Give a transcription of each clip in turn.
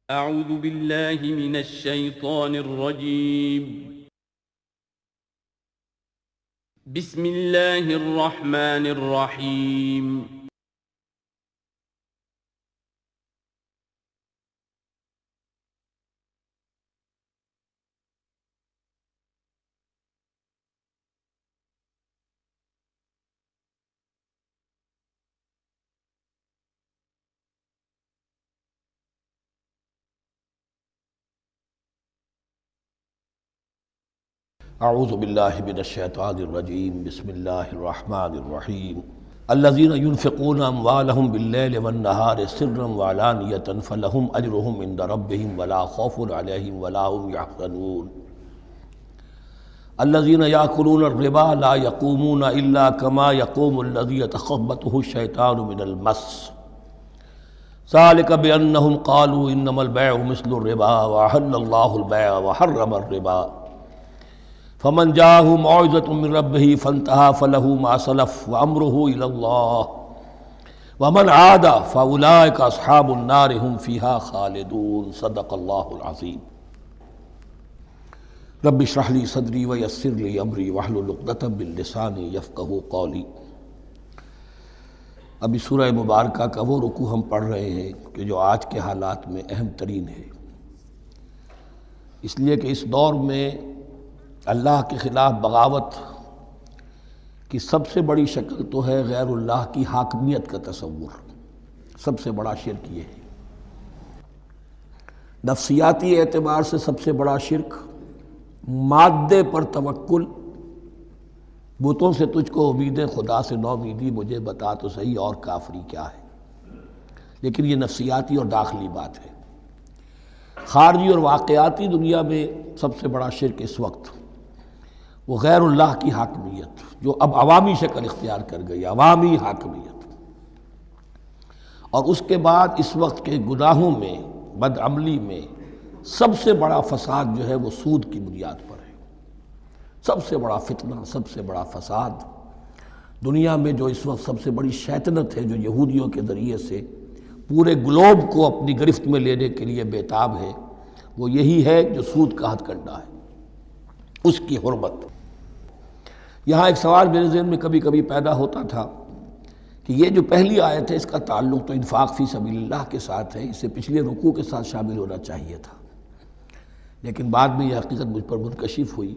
اعوذ باللہ من الشیطان الرجیم بسم اللہ الرحمن الرحیم اعوذ باللہ من الشیطان الرجیم بسم اللہ الرحمن الرحیم الذین ينفقون اموالهم باللیل والنہار سرا وعلانیۃ فلہم اجرہم عند ربہم ولا خوف علیہم ولا هم یحزنون الذین یاکلون الربا لا یقومون الا کما یقوم الذی یتخبطہ الشیطان من المس ذلک بانہم قالوا انما البیع مثل الربا واحل اللہ البیع وحرم الربا فمن جاءه موعظة من ربه فانتهى فله ما سلف وأمره إلى الله ومن عاد فأولئك أصحاب النار هم فيها خالدون صدق الله العظيم رب اشرح لي صدري ويسر لي أمري واحلل عقدة من لساني يفقهوا قولي۔ ابھی سورہ مبارکہ کا وہ رکوع ہم پڑھ رہے ہیں کہ جو آج کے حالات میں اہم ترین ہے، اس لیے کہ اس دور میں اللہ کے خلاف بغاوت کی سب سے بڑی شکل تو ہے غیر اللہ کی حاکمیت کا تصور۔ سب سے بڑا شرک یہ ہے، نفسیاتی اعتبار سے سب سے بڑا شرک مادے پر توکل، بتوں سے تجھ کو امید خدا سے نومیدی، مجھے بتا تو صحیح اور کافری کیا ہے۔ لیکن یہ نفسیاتی اور داخلی بات ہے۔ خارجی اور واقعاتی دنیا میں سب سے بڑا شرک اس وقت وہ غیر اللہ کی حاکمیت، جو اب عوامی شکل اختیار کر گئی، عوامی حاکمیت۔ اور اس کے بعد اس وقت کے گناہوں میں، بدعملی میں سب سے بڑا فساد جو ہے وہ سود کی بنیاد پر ہے۔ سب سے بڑا فتنہ، سب سے بڑا فساد دنیا میں جو اس وقت سب سے بڑی شیطنت ہے، جو یہودیوں کے ذریعے سے پورے گلوب کو اپنی گرفت میں لینے کے لیے بیتاب ہے، وہ یہی ہے جو سود کا ہتھ کنڈا ہے، اس کی حرمت۔ یہاں ایک سوال میرے ذہن میں کبھی کبھی پیدا ہوتا تھا کہ یہ جو پہلی آیت ہے اس کا تعلق تو انفاق فی سبیل اللہ کے ساتھ ہے، اسے پچھلے رکوع کے ساتھ شامل ہونا چاہیے تھا، لیکن بعد میں یہ حقیقت مجھ پر منکشف ہوئی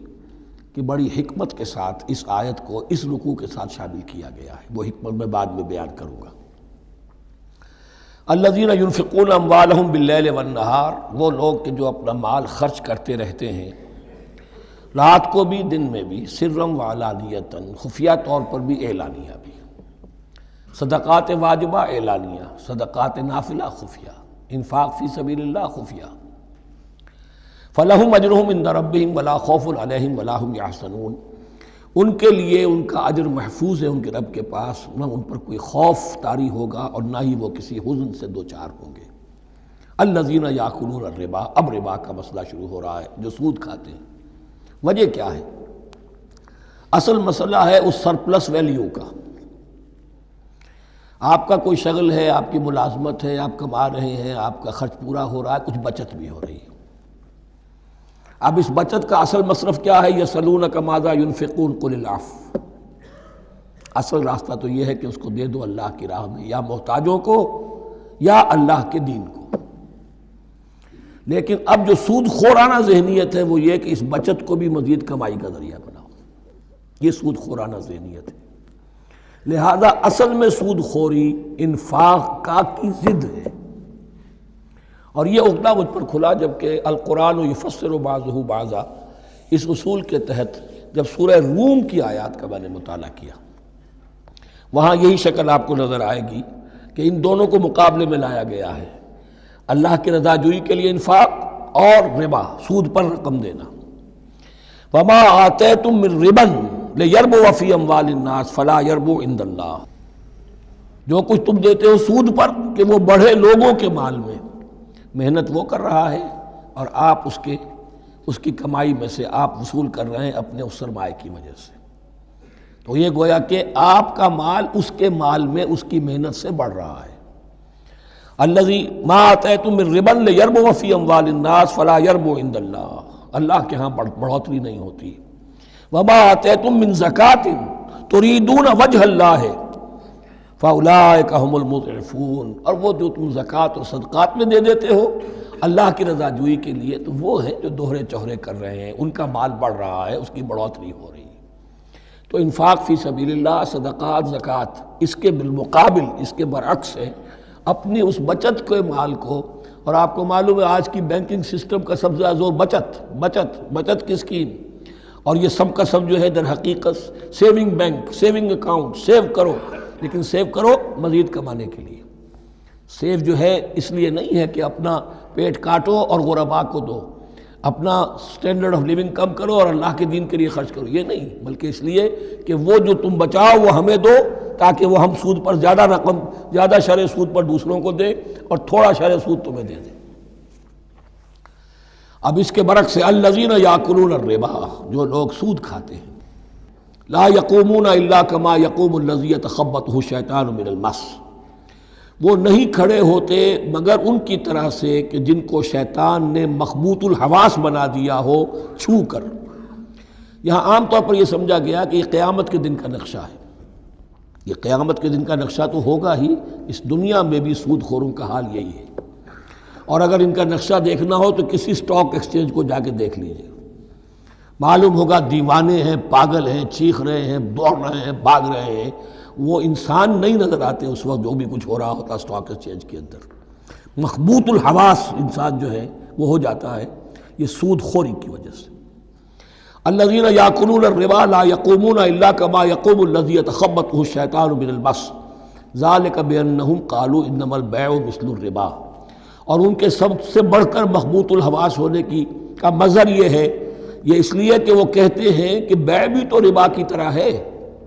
کہ بڑی حکمت کے ساتھ اس آیت کو اس رکوع کے ساتھ شامل کیا گیا ہے۔ وہ حکمت میں بعد میں بیان کروں گا۔ الذین ينفقون اموالهم باللیل والنہار، وہ لوگ کہ جو اپنا مال خرچ کرتے رہتے ہیں رات کو بھی دن میں بھی، سرم وعلانیتاً، خفیہ طور پر بھی اعلانیہ بھی، صدقات واجبہ اعلانیہ، صدقات نافلہ خفیہ، انفاق فی سبیل اللہ خفیہ، فلہم اجرہم عند ربہم ولا خوف علیہم ولا هم یحزنون، ان کے لیے ان کا اجر محفوظ ہے ان کے رب کے پاس، نہ ان پر کوئی خوف طاری ہوگا اور نہ ہی وہ کسی حزن سے دوچار ہوں گے۔ الذین یاکلون الربا، اب ربا کا مسئلہ شروع ہو رہا ہے، جو سود کھاتے ہیں۔ وجہ کیا ہے؟ اصل مسئلہ ہے اس سرپلس ویلیو کا۔ آپ کا کوئی شغل ہے، آپ کی ملازمت ہے، آپ کما رہے ہیں، آپ کا خرچ پورا ہو رہا ہے، کچھ بچت بھی ہو رہی ہے۔ اب اس بچت کا اصل مصرف کیا ہے؟ یسألونک ماذا ينفقون قل العفو۔ اصل راستہ تو یہ ہے کہ اس کو دے دو اللہ کی راہ میں، یا محتاجوں کو یا اللہ کے دین کو۔ لیکن اب جو سود خورانہ ذہنیت ہے وہ یہ کہ اس بچت کو بھی مزید کمائی کا ذریعہ بناؤ، یہ سود خورانہ ذہنیت ہے۔ لہذا اصل میں سود خوری انفاق کا کی ضد ہے، اور یہ عقدہ مجھ پر کھلا جبکہ القرآن یفسر بعضہ بعضا، اس اصول کے تحت جب سورہ روم کی آیات کا میں نے مطالعہ کیا، وہاں یہی شکل آپ کو نظر آئے گی کہ ان دونوں کو مقابلے میں لایا گیا ہے، اللہ کی رضا جوئی کے لیے انفاق اور ربا، سود پر رقم دینا۔ وما آتیتم من ربا لیربو فی اموال الناس فلا یربو عند اللہ، جو کچھ تم دیتے ہو سود پر کہ وہ بڑھے لوگوں کے مال میں، محنت وہ کر رہا ہے اور آپ اس کی کمائی میں سے آپ وصول کر رہے ہیں اپنے اس سرمایہ کی وجہ سے۔ تو یہ گویا کہ آپ کا مال اس کے مال میں اس کی محنت سے بڑھ رہا ہے، الذی ما آتیتم من ربا لیربو فی اموال الناس فلا یربو عند اللہ، اللہ کے ہاں بڑھوتری نہیں ہوتی. وما آتیتم من زکاۃ تریدون وجہ اللہ فاولئک هم المضعفون، اور وہ جو تم زکوٰۃ اور صدقات میں دے دیتے ہو اللہ کی رضا جوئی کے لیے، تو وہ ہیں جو دوہرے چوہرے کر رہے ہیں، ان کا مال بڑھ رہا ہے، اس کی بڑھوتری ہو رہی ہے. تو انفاق فی سبیل اللہ، صدقات، زکوٰۃ، اس کے بالمقابل، اس کے برعکس ہے اپنی اس بچت کے مال کو. اور آپ کو معلوم ہے آج کی بینکنگ سسٹم کا سب سے زیادہ زور بچت کی اسکیم، اور یہ سب کا سب جو ہے در حقیقت saving bank, saving account, save کرو، لیکن سیو کرو مزید کمانے کے لیے. سیو جو ہے اس لیے نہیں ہے کہ اپنا پیٹ کاٹو اور غرباء کو دو، اپنا سٹینڈرڈ آف لیونگ کم کرو اور اللہ کے دین کے لیے خرچ کرو، یہ نہیں، بلکہ اس لیے کہ وہ جو تم بچاؤ وہ ہمیں دو، تاکہ وہ ہم سود پر زیادہ رقم، زیادہ شرح سود پر دوسروں کو دے اور تھوڑا شرح سود تمہیں دے دے. اب اس کے برعکس سے الذین یاکلون الربا، جو لوگ سود کھاتے ہیں، لا یقومون الا کما یقوم الذی یتخبطہ الشیطان من المس، وہ نہیں کھڑے ہوتے مگر ان کی طرح سے کہ جن کو شیطان نے مخبوط الحواس بنا دیا ہو چھو کر. یہاں عام طور پر یہ سمجھا گیا کہ یہ قیامت کے دن کا نقشہ ہے. یہ قیامت کے دن کا نقشہ تو ہوگا ہی، اس دنیا میں بھی سود خوروں کا حال یہی ہے. اور اگر ان کا نقشہ دیکھنا ہو تو کسی سٹاک ایکسچینج کو جا کے دیکھ لیجئے، معلوم ہوگا دیوانے ہیں، پاگل ہیں، چیخ رہے ہیں، دوڑ رہے ہیں، بھاگ رہے ہیں. وہ انسان نہیں نظر آتے اس وقت جو بھی کچھ ہو رہا ہوتا سٹاک ایکسچینج کے اندر. مخبوط الحواس انسان جو ہے وہ ہو جاتا ہے، یہ سود خوری کی وجہ سے. الذین یاکلون الربا لا یقومون الا کما یقوم الذی یتخبطہ الشیطان من المس ذلک بانہم قالوا انما البیع مثل الربا. اور ان کے سب سے بڑھ کر مخبوط الحواس ہونے کا مظہر یہ ہے، یہ اس لیے کہ وہ کہتے ہیں کہ بیع بھی تو ربا کی طرح ہے،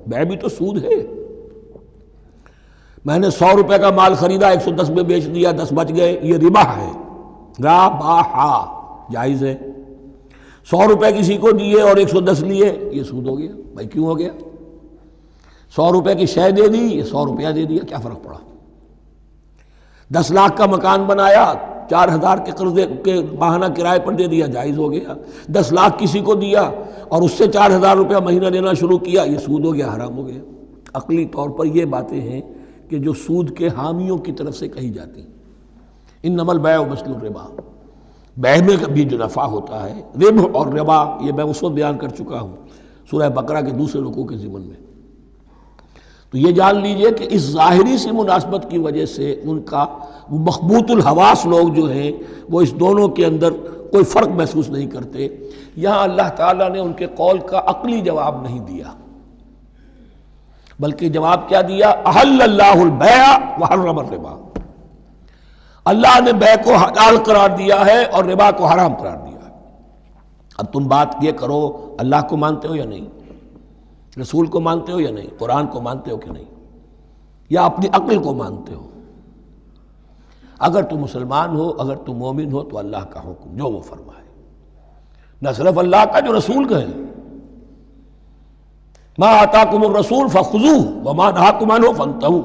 بیع بھی تو سود ہے. میں نے 100 روپے کا مال خریدا، 110 میں بیچ دیا، 10 بچ گئے، یہ ربا ہے، ربا جائز ہے. 100 روپے کسی کو دیے اور 110 لیے، یہ سود ہو گیا. بھائی کیوں ہو گیا؟ 100 روپے کی شے دے دی، یہ 100 روپیہ دے دیا، کیا فرق پڑا؟ 10 لاکھ کا مکان بنایا، 4000 کے قرضے کے ماہانہ کرائے پر دے دیا، جائز ہو گیا. 10 لاکھ کسی کو دیا اور اس سے 4000 روپیہ مہینہ دینا شروع کیا، یہ سود ہو گیا، حرام ہو گیا. عقلی طور پر یہ باتیں ہیں کہ جو سود کے حامیوں کی طرف سے کہی جاتی ہیں. انما البیع مثل الربا، بیع میں بھی جو نفع ہوتا ہے، ربح اور ربا یہ میں اس وقت بیان کر چکا ہوں سورہ بقرہ کے دوسرے رکوع کے ضمن میں. تو یہ جان لیجئے کہ اس ظاہری سی مناسبت کی وجہ سے ان کا مخبوط الحواس لوگ جو ہیں وہ اس دونوں کے اندر کوئی فرق محسوس نہیں کرتے. یہاں اللہ تعالیٰ نے ان کے قول کا عقلی جواب نہیں دیا، بلکہ جواب کیا دیا؟ احل اللہ البیع وحرم الربا. اللہ نے بیع کو حلال قرار دیا ہے اور ربا کو حرام قرار دیا ہے. اب تم بات یہ کرو، اللہ کو مانتے ہو یا نہیں؟ رسول کو مانتے ہو یا نہیں؟ قرآن کو مانتے ہو کہ نہیں؟ یا اپنی عقل کو مانتے ہو؟ اگر تم مسلمان ہو، اگر تم مومن ہو تو اللہ کا حکم جو وہ فرمائے، نہ صرف اللہ کا، جو رسول کا ہے. ما آتاکم الرسول فخذوہ وما نہاکم عنہ فانتہوا،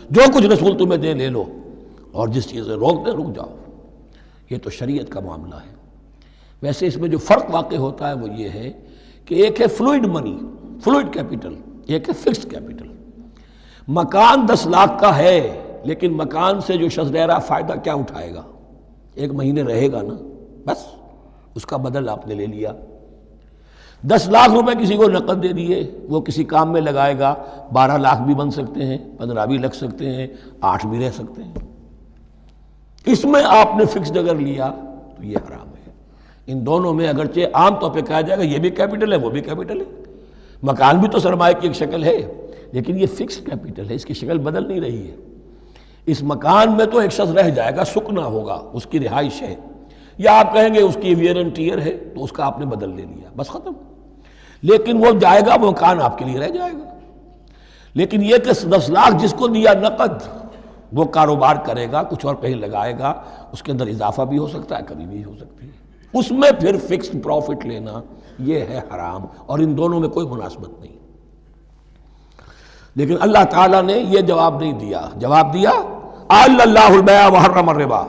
جو کچھ رسول تمہیں دے لے لو، اور جس چیز سے روک دے رک جاؤ. یہ تو شریعت کا معاملہ ہے. ویسے اس میں جو فرق واقع ہوتا ہے وہ یہ ہے کہ ایک ہے فلوئڈ منی، فلوئڈ کیپٹل، ایک ہے فکسڈ کیپٹل. مکان 10 لاکھ کا ہے، لیکن مکان سے جو شخص رہ رہا فائدہ کیا اٹھائے گا؟ 1 مہینے رہے گا نا، بس اس کا بدل آپ نے لے لیا. 10 لاکھ روپے کسی کو نقد دے دیے، وہ کسی کام میں لگائے گا، 12 لاکھ بھی بن سکتے ہیں، 15 بھی لگ سکتے ہیں، 8 بھی رہ سکتے ہیں. اس میں آپ نے فکسڈ اگر لیا تو یہ حرام ہے. ان دونوں میں اگرچہ عام طور پہ کہا جائے گا یہ بھی کیپٹل ہے وہ بھی کیپٹل ہے، مکان بھی تو سرمایہ کی ایک شکل ہے، لیکن یہ فکسڈ کیپٹل ہے، اس کی شکل بدل نہیں رہی ہے. اس مکان میں تو ایک شخص رہ جائے گا، سکنا ہوگا، اس کی رہائش ہے، یا آپ کہیں گے اس کی ویئر اینڈ ٹیئر ہے تو اس کا آپ نے بدل لے لیا، بس ختم. لیکن وہ جائے گا، وہ مکان آپ کے لیے رہ جائے گا. لیکن یہ کہ 10 لاکھ جس کو دیا نقد، وہ کاروبار کرے گا، کچھ اور کہیں لگائے گا، اس کے اندر اضافہ بھی ہو سکتا ہے، کمی بھی ہو سکتی ہے. اس میں پھر فکسڈ پروفٹ لینا یہ ہے حرام، اور ان دونوں میں کوئی مناسبت نہیں. لیکن اللہ تعالیٰ نے یہ جواب نہیں دیا. جواب دیا احل اللہ البیع وحرم الربا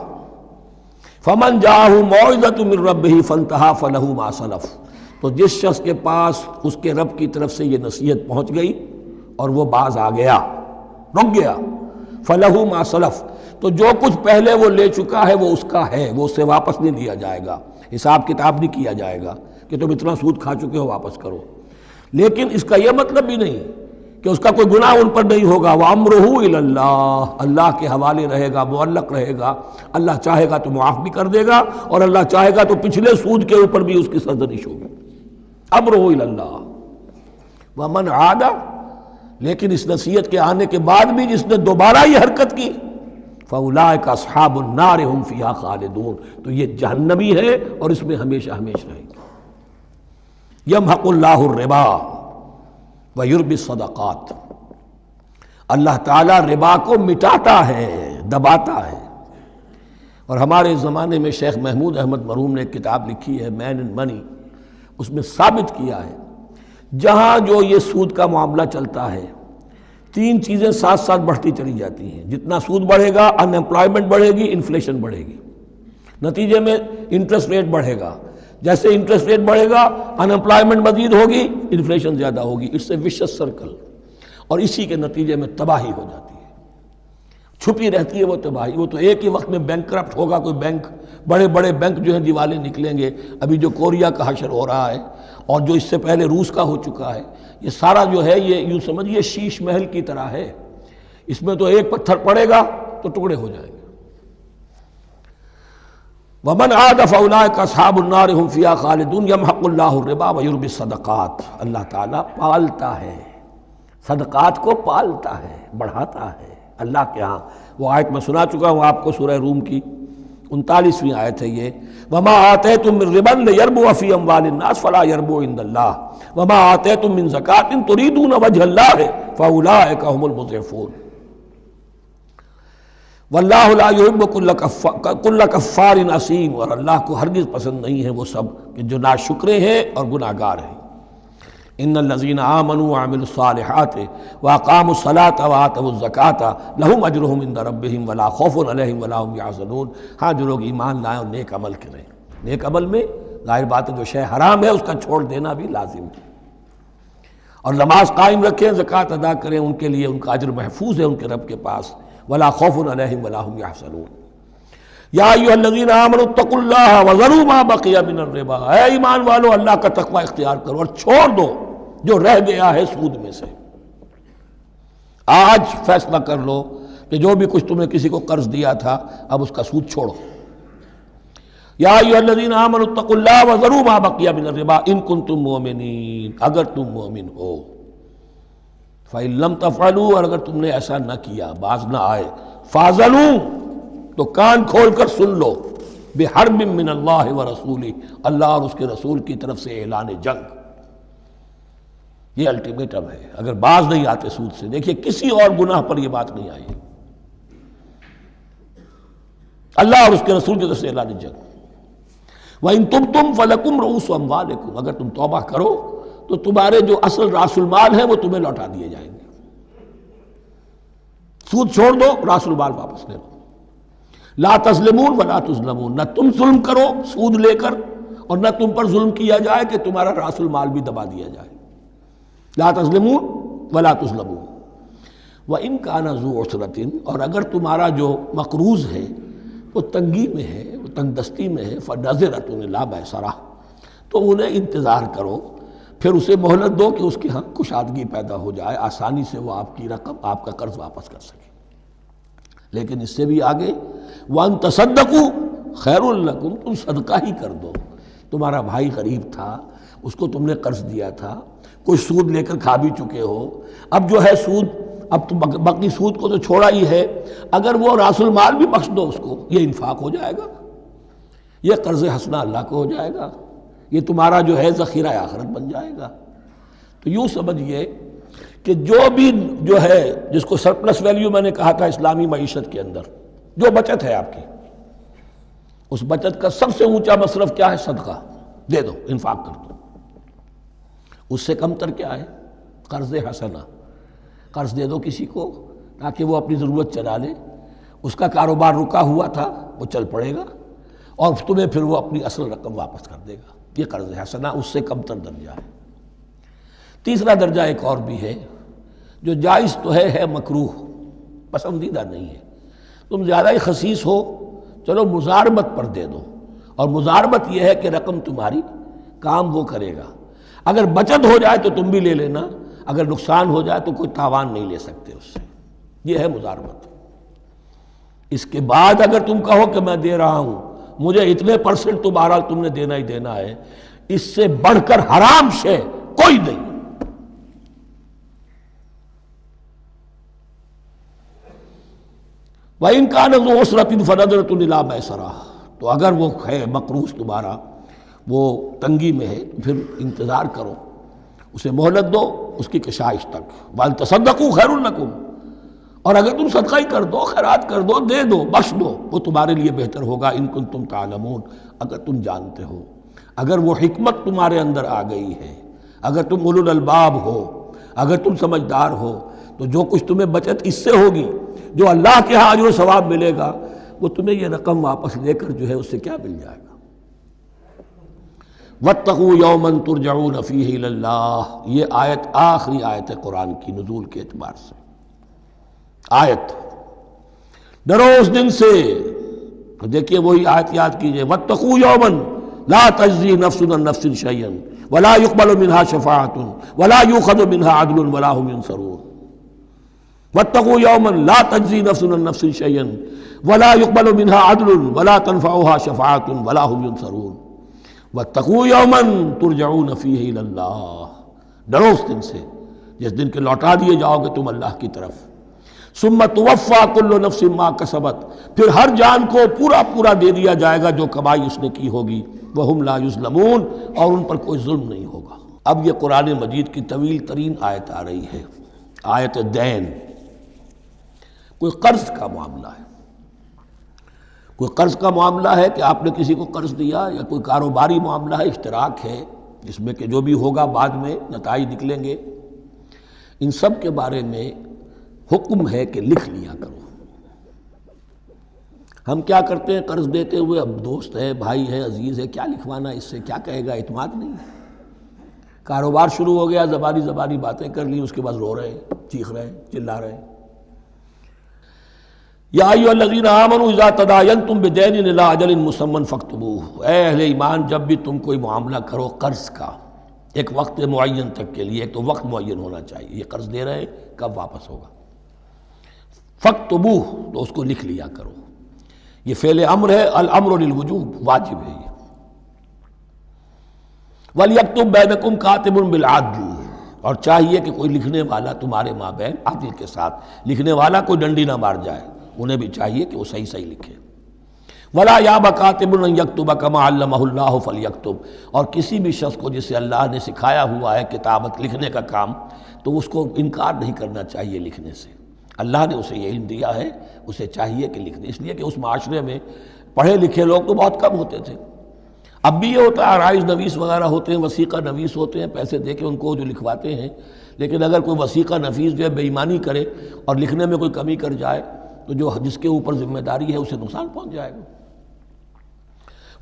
فمن جاءہ موعظۃ من ربہ فانتہی فلہ ما سلف، تو جس شخص کے پاس اس کے رب کی طرف سے یہ نصیحت پہنچ گئی اور وہ باز آ گیا، رک گیا، فلہ ما سلف، تو جو کچھ پہلے وہ لے چکا ہے وہ اس کا ہے، وہ اس سے واپس نہیں لیا جائے گا، حساب کتاب نہیں کیا جائے گا کہ تم اتنا سود کھا چکے ہو واپس کرو۔ لیکن اس کا یہ مطلب بھی نہیں کہ اس کا کوئی گناہ ان پر نہیں ہوگا، وَأَمْرُهُ إِلَى اللَّهِ، اللہ کے حوالے رہے گا، معلق رہے گا، اللہ چاہے گا تو معاف بھی کر دے گا اور اللہ چاہے گا تو پچھلے سود کے اوپر بھی اس کی سرزنش ہوگی۔ أَمْرُهُ إِلَى اللَّهِ وَمَنْ عَادَ، لیکن اس نصیحت کے آنے کے بعد بھی جس نے دوبارہ یہ حرکت کی فَأُولَٰئِكَ أَصْحَابُ النَّارِ هُمْ فِيهَا خَالِدُونَ، تو یہ جہنمی ہے اور اس میں ہمیشہ ہمیشہ رہیں گے۔ يَمْحَقُ اللَّهُ الرِّبَا وَيُرْبِي الصَّدَقَاتِ، اللہ تعالیٰ ربا کو مٹاتا ہے، دباتا ہے۔ اور ہمارے زمانے میں شیخ محمود احمد مرحوم نے ایک کتاب لکھی ہے مین اینڈ منی، اس میں ثابت کیا ہے جہاں جو یہ سود کا معاملہ چلتا ہے تین چیزیں ساتھ ساتھ بڑھتی چلی جاتی ہیں، جتنا سود بڑھے گا ان امپلائمنٹ بڑھے گی، انفلیشن بڑھے گی، نتیجے میں انٹرسٹ ریٹ بڑھے گا، جیسے انٹرسٹ ریٹ بڑھے گا ان امپلائمنٹ مزید ہوگی، انفلیشن زیادہ ہوگی، اٹس اے ویشس سرکل، اور اسی کے نتیجے میں تباہی ہو جاتی ہے، چھپی رہتی ہے وہ تباہی۔ وہ تو ایک ہی وقت میں بینک کرپٹ ہوگا، کوئی بینک، بڑے بڑے بینک جو ہیں دیوالے نکلیں گے، ابھی جو کوریا کا حشر ہو رہا ہے اور جو اس سے پہلے روس کا ہو چکا ہے، یہ سارا جو ہے یہ یوں سمجھیے شیش محل کی طرح ہے، اس میں تو ایک پتھر پڑے گا تو ٹکڑے ہو جائیں گے۔ وَمَنْ عَادَ فَأُولَٰئِكَ أَصْحَابُ النَّارِ هُمْ فِيهَا خَالِدُونَ يَمْحَقُ اللَّهُ الرِّبَا وَيُرْبِي الصَّدَقَاتِ، اللہ تعالیٰ پالتا ہے، صدقات کو پالتا ہے، بڑھاتا ہے اللہ کے ہاں۔ وہ آیت میں سنا چکا ہوں آپ کو، سورہ روم کی 39ویں آیت ہے یہ، وَمَا آتَيْتُم مِّن رِّبًا لِيَرْبُوَ فِي أَمْوَالِ النَّاسِ فَلَا يَرْبُو عِندَ اللَّهِ وَمَا آتَيْتُم مِّن زَكَاةٍ تُرِيدُونَ وَجْهَ اللَّهِ فَأُولَٰئِكَ هُمُ الْمُضْعِفُونَ واللہ لا یحب کل کفار اثیم، اور اللہ کو ہرگز پسند نہیں ہے وہ سب کہ جو ناشکرے ہیں اور گناہ گار ہیں۔ ان الذین آمنوا وعملوا الصالحات واقاموا الصلاة وآتوا الزکاة لہم اجرہم عند ربہم ولا خوف علیہم ولا هم یحزنون، ہاں جو لوگ ایمان لائیں اور نیک عمل کریں، نیک عمل میں ظاہر بات ہے جو شے حرام ہے اس کا چھوڑ دینا بھی لازم ہے، اور نماز قائم رکھیں، زکوٰۃ ادا کریں، ان کے لیے ان کا اجر محفوظ ہے ان کے رب کے پاس، ولا خوف علیہم ولا هم یحزنون۔ یا ایھا الذین آمنوا اتقوا اللہ وذروا ما بقی من الربا، اے ایمان والو اللہ کا تقوی اختیار کرو اور چھوڑ دو جو رہ گیا ہے سود میں سے۔ آج فیصلہ کر لو کہ جو بھی کچھ تم نے کسی کو قرض دیا تھا اب اس کا سود چھوڑو۔ یا ایھا الذین آمنوا اتقوا اللہ وذروا ما بقی من الربا ان کنتم مؤمنین، اگر تم مومن ہو۔ فَإِن لَمْ تَفْعَلُوا، اور اگر تم نے ایسا نہ کیا، باز نہ آئے، فَاعْذَنُوا، تو کان کھول کر سن لو، بِحَرْبٍ مِّنَ اللَّهِ وَرَسُولِهِ، اللہ اور اس کے رسول کی طرف سے اعلان جنگ۔ یہ الٹیمیٹم ہے، اگر باز نہیں آتے سود سے۔ دیکھیے کسی اور گناہ پر یہ بات نہیں آئی، اللہ اور اس کے رسول کی طرف سے اعلان جنگ۔ وَإِن تُبْتُمْ فَلَكُمْ رُءُوسُ أَمْوَالِكُمْ، اگر تم توبہ کرو تو تمہارے جو اصل راس المال ہیں وہ تمہیں لوٹا دیے جائیں گے۔ سود چھوڑ دو، راس المال واپس لے لو۔ لا تظلمون ولا تظلمون، نہ تم ظلم کرو سود لے کر اور نہ تم پر ظلم کیا جائے کہ تمہارا راس المال بھی دبا دیا جائے۔ لا تظلمون ولا تظلمون۔ وَإِن كَانَ ذُو عُسْرَةٍ، اور اگر تمہارا جو مقروض ہے وہ تنگی میں ہے، وہ تنگ دستی میں ہے، فَنَظِرَةٌ إِلَىٰ مَيْسَرَةٍ، تو انہیں انتظار کرو، پھر اسے مہلت دو کہ اس کی ہاں کشادگی پیدا ہو جائے، آسانی سے وہ آپ کی رقم، آپ کا قرض واپس کر سکے۔ لیکن اس سے بھی آگے وَأَن تَصَدَّقُوا خَيْرٌ لَكُمْ، تم صدقہ ہی کر دو۔ تمہارا بھائی غریب تھا، اس کو تم نے قرض دیا تھا، کچھ سود لے کر کھا بھی چکے ہو، اب جو ہے سود، اب تو باقی سود کو تو چھوڑا ہی ہے، اگر وہ راس المال بھی بخش دو اس کو، یہ انفاق ہو جائے گا، یہ قرض حسنہ اللہ کو ہو جائے گا، یہ تمہارا جو ہے ذخیرہ آخرت بن جائے گا۔ تو یوں سمجھیے کہ جو بھی جو ہے جس کو سرپلس ویلیو میں نے کہا تھا اسلامی معیشت کے اندر، جو بچت ہے آپ کی، اس بچت کا سب سے اونچا مصرف کیا ہے؟ صدقہ دے دو، انفاق کر دو۔ اس سے کم تر کیا ہے؟ قرض حسنہ، قرض دے دو کسی کو تاکہ وہ اپنی ضرورت چلا لے، اس کا کاروبار رکا ہوا تھا وہ چل پڑے گا اور تمہیں پھر وہ اپنی اصل رقم واپس کر دے گا. یہ قرض حسنہ اس سے کم تر درجہ ہے. تیسرا درجہ ایک اور بھی ہے جو جائز تو ہے مکروہ، پسندیدہ نہیں ہے. تم زیادہ ہی خسیس ہو، چلو مزاربت پر دے دو، اور مزاربت یہ ہے کہ رقم تمہاری کام وہ کرے گا. اگر بچت ہو جائے تو تم بھی لے لینا، اگر نقصان ہو جائے تو کوئی تاوان نہیں لے سکتے اس سے. یہ ہے مزاربت. اس کے بعد اگر تم کہو کہ میں دے رہا ہوں، مجھے اتنے % تو بہرحال تم نے دینا ہی دینا ہے، اس سے بڑھ کر حرام شے کوئی نہیں. وَإِنْ كَانَ ذُو عُسْرَةٍ فَنَظِرَةٌ إِلَىٰ مَيْسَرَةٍ، تو اگر وہ ہے مقروض تمہارا وہ تنگی میں ہے، پھر انتظار کرو، اسے مہلت دو اس کی کشائش تک. وَأَن تَصَدَّقُوا خَيْرٌ لَكُمْ، اور اگر تم صدقہ ہی کر دو، خیرات کر دو، دے دو، بخش دو، وہ تمہارے لیے بہتر ہوگا. ان کنتم تعلمون، اگر تم جانتے ہو، اگر وہ حکمت تمہارے اندر آ گئی ہے، اگر تم اولو الالباب ہو، اگر تم سمجھدار ہو، تو جو کچھ تمہیں بچت اس سے ہوگی، جو اللہ کے ہاں اجر و ثواب ملے گا، وہ تمہیں یہ رقم واپس لے کر جو ہے اس سے کیا مل جائے گا. وَاتَّقُوا يَوْمًا تُرْجَعُونَ فِيهِ إِلَى اللَّهِ، یہ آیت آخری آیت ہے قرآن کی نزول کے اعتبار سے. آیت ڈرو اس دن سے، تو دیکھیے وہی آیت یاد کیجئے. وَاتَّقُوا يَوْمًا لَا تَجْزِي نَفْسٌ عَن نَفْسٍ شَيْئًا وَلَا يُقْبَلُ مِنْهَا شَفَاعَةٌ وَلَا يُؤْخَذُ مِنْهَا عَدْلٌ وَلَا هُمْ يُنصَرُونَ. وَاتَّقُوا يَوْمًا لَا تَجْزِي نَفْسٌ عَن نَفْسٍ شَيْئًا وَلَا يُقْبَلُ مِنْهَا عَدْلٌ وَلَا تَنفَعُهَا شَفَاعَةٌ وَلَا هُمْ يُنصَرُونَ. وَاتَّقُوا يَوْمًا تُرْجَعُونَ فِيهِ إِلَى اللَّهِ، ڈرو اس دن سے جس دن کے لوٹا دیے جاؤ گے تم اللہ کی طرف. ثُمَّ تُوَفَّىٰ كُلُّ نَفْسٍ مَا كَسَبَتْ، پھر ہر جان کو پورا پورا دے دیا جائے گا جو کمائی اس نے کی ہوگی. وَهُمْ لَا يُظْلَمُونَ، اور ان پر کوئی ظلم نہیں ہوگا. اب یہ قرآن مجید کی طویل ترین آیت آ رہی ہے، آیت دین. کوئی قرض کا معاملہ ہے، کوئی قرض کا معاملہ ہے کہ آپ نے کسی کو قرض دیا، یا کوئی کاروباری معاملہ ہے، اشتراک ہے جس میں کہ جو بھی ہوگا بعد میں نتائج نکلیں گے. ان سب کے بارے میں حکم ہے کہ لکھ لیا کرو. ہم کیا کرتے ہیں قرض دیتے ہوئے، اب دوست ہے، بھائی ہے، عزیز ہے، کیا لکھوانا، اس سے کیا کہے گا، اعتماد نہیں ہے. کاروبار شروع ہو گیا، زبانی باتیں کر لی، اس کے بعد رو رہے ہیں، چیخ رہے ہیں، چلا رہے ہیں. یا ایھا الذین آمنوا اذا تداینتم بدین الی اجل مسمى فاکتبوہ، اے اہل ایمان جب بھی تم کوئی معاملہ کرو قرض کا ایک وقت معین تک کے لیے، ایک تو وقت معین ہونا چاہیے، یہ قرض دے رہے ہیں کب واپس ہوگا. فاکتبوہ، تو اس کو لکھ لیا کرو. یہ فعل امر ہے، الامر للوجوب، واجب ہے یہ. وَلْيَكْتُبْ بَيْنَكُمْ كَاتِبٌ بِالْعَدْلِ، اور چاہیے کہ کوئی لکھنے والا تمہارے مابین عدل کے ساتھ، لکھنے والا کوئی ڈنڈی نہ مار جائے، انہیں بھی چاہیے کہ وہ صحیح صحیح لکھے. وَلَا يَأْبَ كَاتِبٌ أَن يَكْتُبَ كَمَا عَلَّمَهُ اللَّهُ فَلْيَكْتُبْ، اور کسی بھی شخص کو جسے اللہ نے سکھایا ہوا ہے کتابت لکھنے کا کام، تو اس کو انکار نہیں کرنا چاہیے لکھنے سے. اللہ نے اسے یہ علم دیا ہے، اسے چاہیے کہ لکھ دے. اس لیے کہ اس معاشرے میں پڑھے لکھے لوگ تو بہت کم ہوتے تھے. اب بھی یہ ہوتا ہے، عرائض نویس وغیرہ ہوتے ہیں، وثیقہ نویس ہوتے ہیں، پیسے دے کے ان کو جو لکھواتے ہیں. لیکن اگر کوئی وثیقہ نفیس جو ہے بے ایمانی کرے اور لکھنے میں کوئی کمی کر جائے تو جو جس کے اوپر ذمہ داری ہے اسے نقصان پہنچ جائے گا.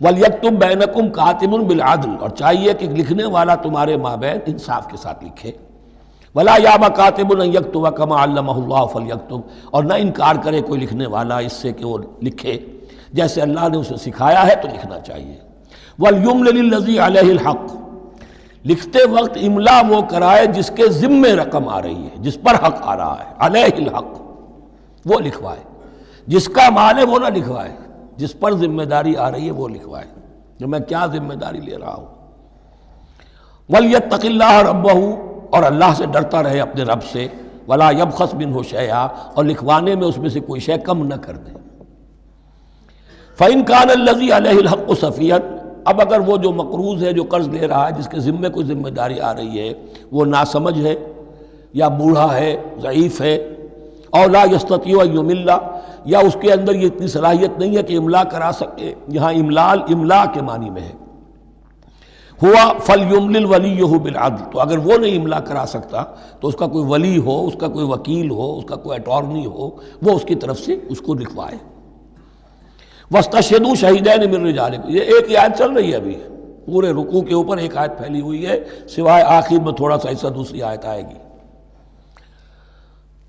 وَلْيَكْتُبْ بَيْنَكُمْ كَاتِبٌ بِالْعَدْلِ، اور چاہیے کہ لکھنے والا تمہارے مابین انصاف کے ساتھ لکھے. وَلَا يَأْبَ كَاتِبٌ أَن يَكْتُبَ كَمَا عَلَّمَهُ اللَّهُ فَلْيَكْتُبْ، اور نہ انکار کرے کوئی لکھنے والا اس سے کہ وہ لکھے جیسے اللہ نے اسے سکھایا ہے تو لکھنا چاہیے. وَلْيُمْلِلِ الَّذِي عَلَيْهِ الْحَقُّ، لکھتے وقت املا وہ کرائے جس کے ذمے رقم آ رہی ہے، جس پر حق آ رہا ہے. علیہ الحق، وہ لکھوائے. جس کا مال ہے وہ نہ لکھوائے، جس پر ذمہ داری آ رہی ہے وہ لکھوائے کہ میں کیا ذمہ داری لے رہا ہوں. وَلْيَتَّقِ اللَّهَ رَبَّهُ، اور اللہ سے ڈرتا رہے اپنے رب سے. وَلَا يَبْخَسْ مِنْهُ شَيْئًا، اور لکھوانے میں اس میں سے کوئی شے کم نہ کر دے. فَإِنْ كَانَ الَّذِي عَلَيْهِ الْحَقُّ سَفِيًّا، اب اگر وہ جو مقروض ہے، جو قرض لے رہا ہے، جس کے ذمے کوئی ذمہ داری آ رہی ہے، وہ ناسمجھ ہے یا بوڑھا ہے، ضعیف ہے، اور لا یستطیع ان یمل، یا اس کے اندر یہ اتنی صلاحیت نہیں ہے کہ املا کرا سکے، یہاں املا کے معنی میں ہے. ہوا فلیملل ولیہ بالعدل، تو اگر وہ نہیں املا کرا سکتا تو اس کا کوئی ولی ہو، اس کا کوئی وکیل ہو، اس کا کوئی اٹارنی ہو، وہ اس کی طرف سے اس کو لکھوائے۔ واستشہدوا شہیدین من رجالکم، یہ ایک ہی آیت چل رہی ہے ابھی، پورے رکوع کے اوپر ایک آیت پھیلی ہوئی ہے، سوائے آخر میں تھوڑا سا حصہ دوسری آیت آئے گی۔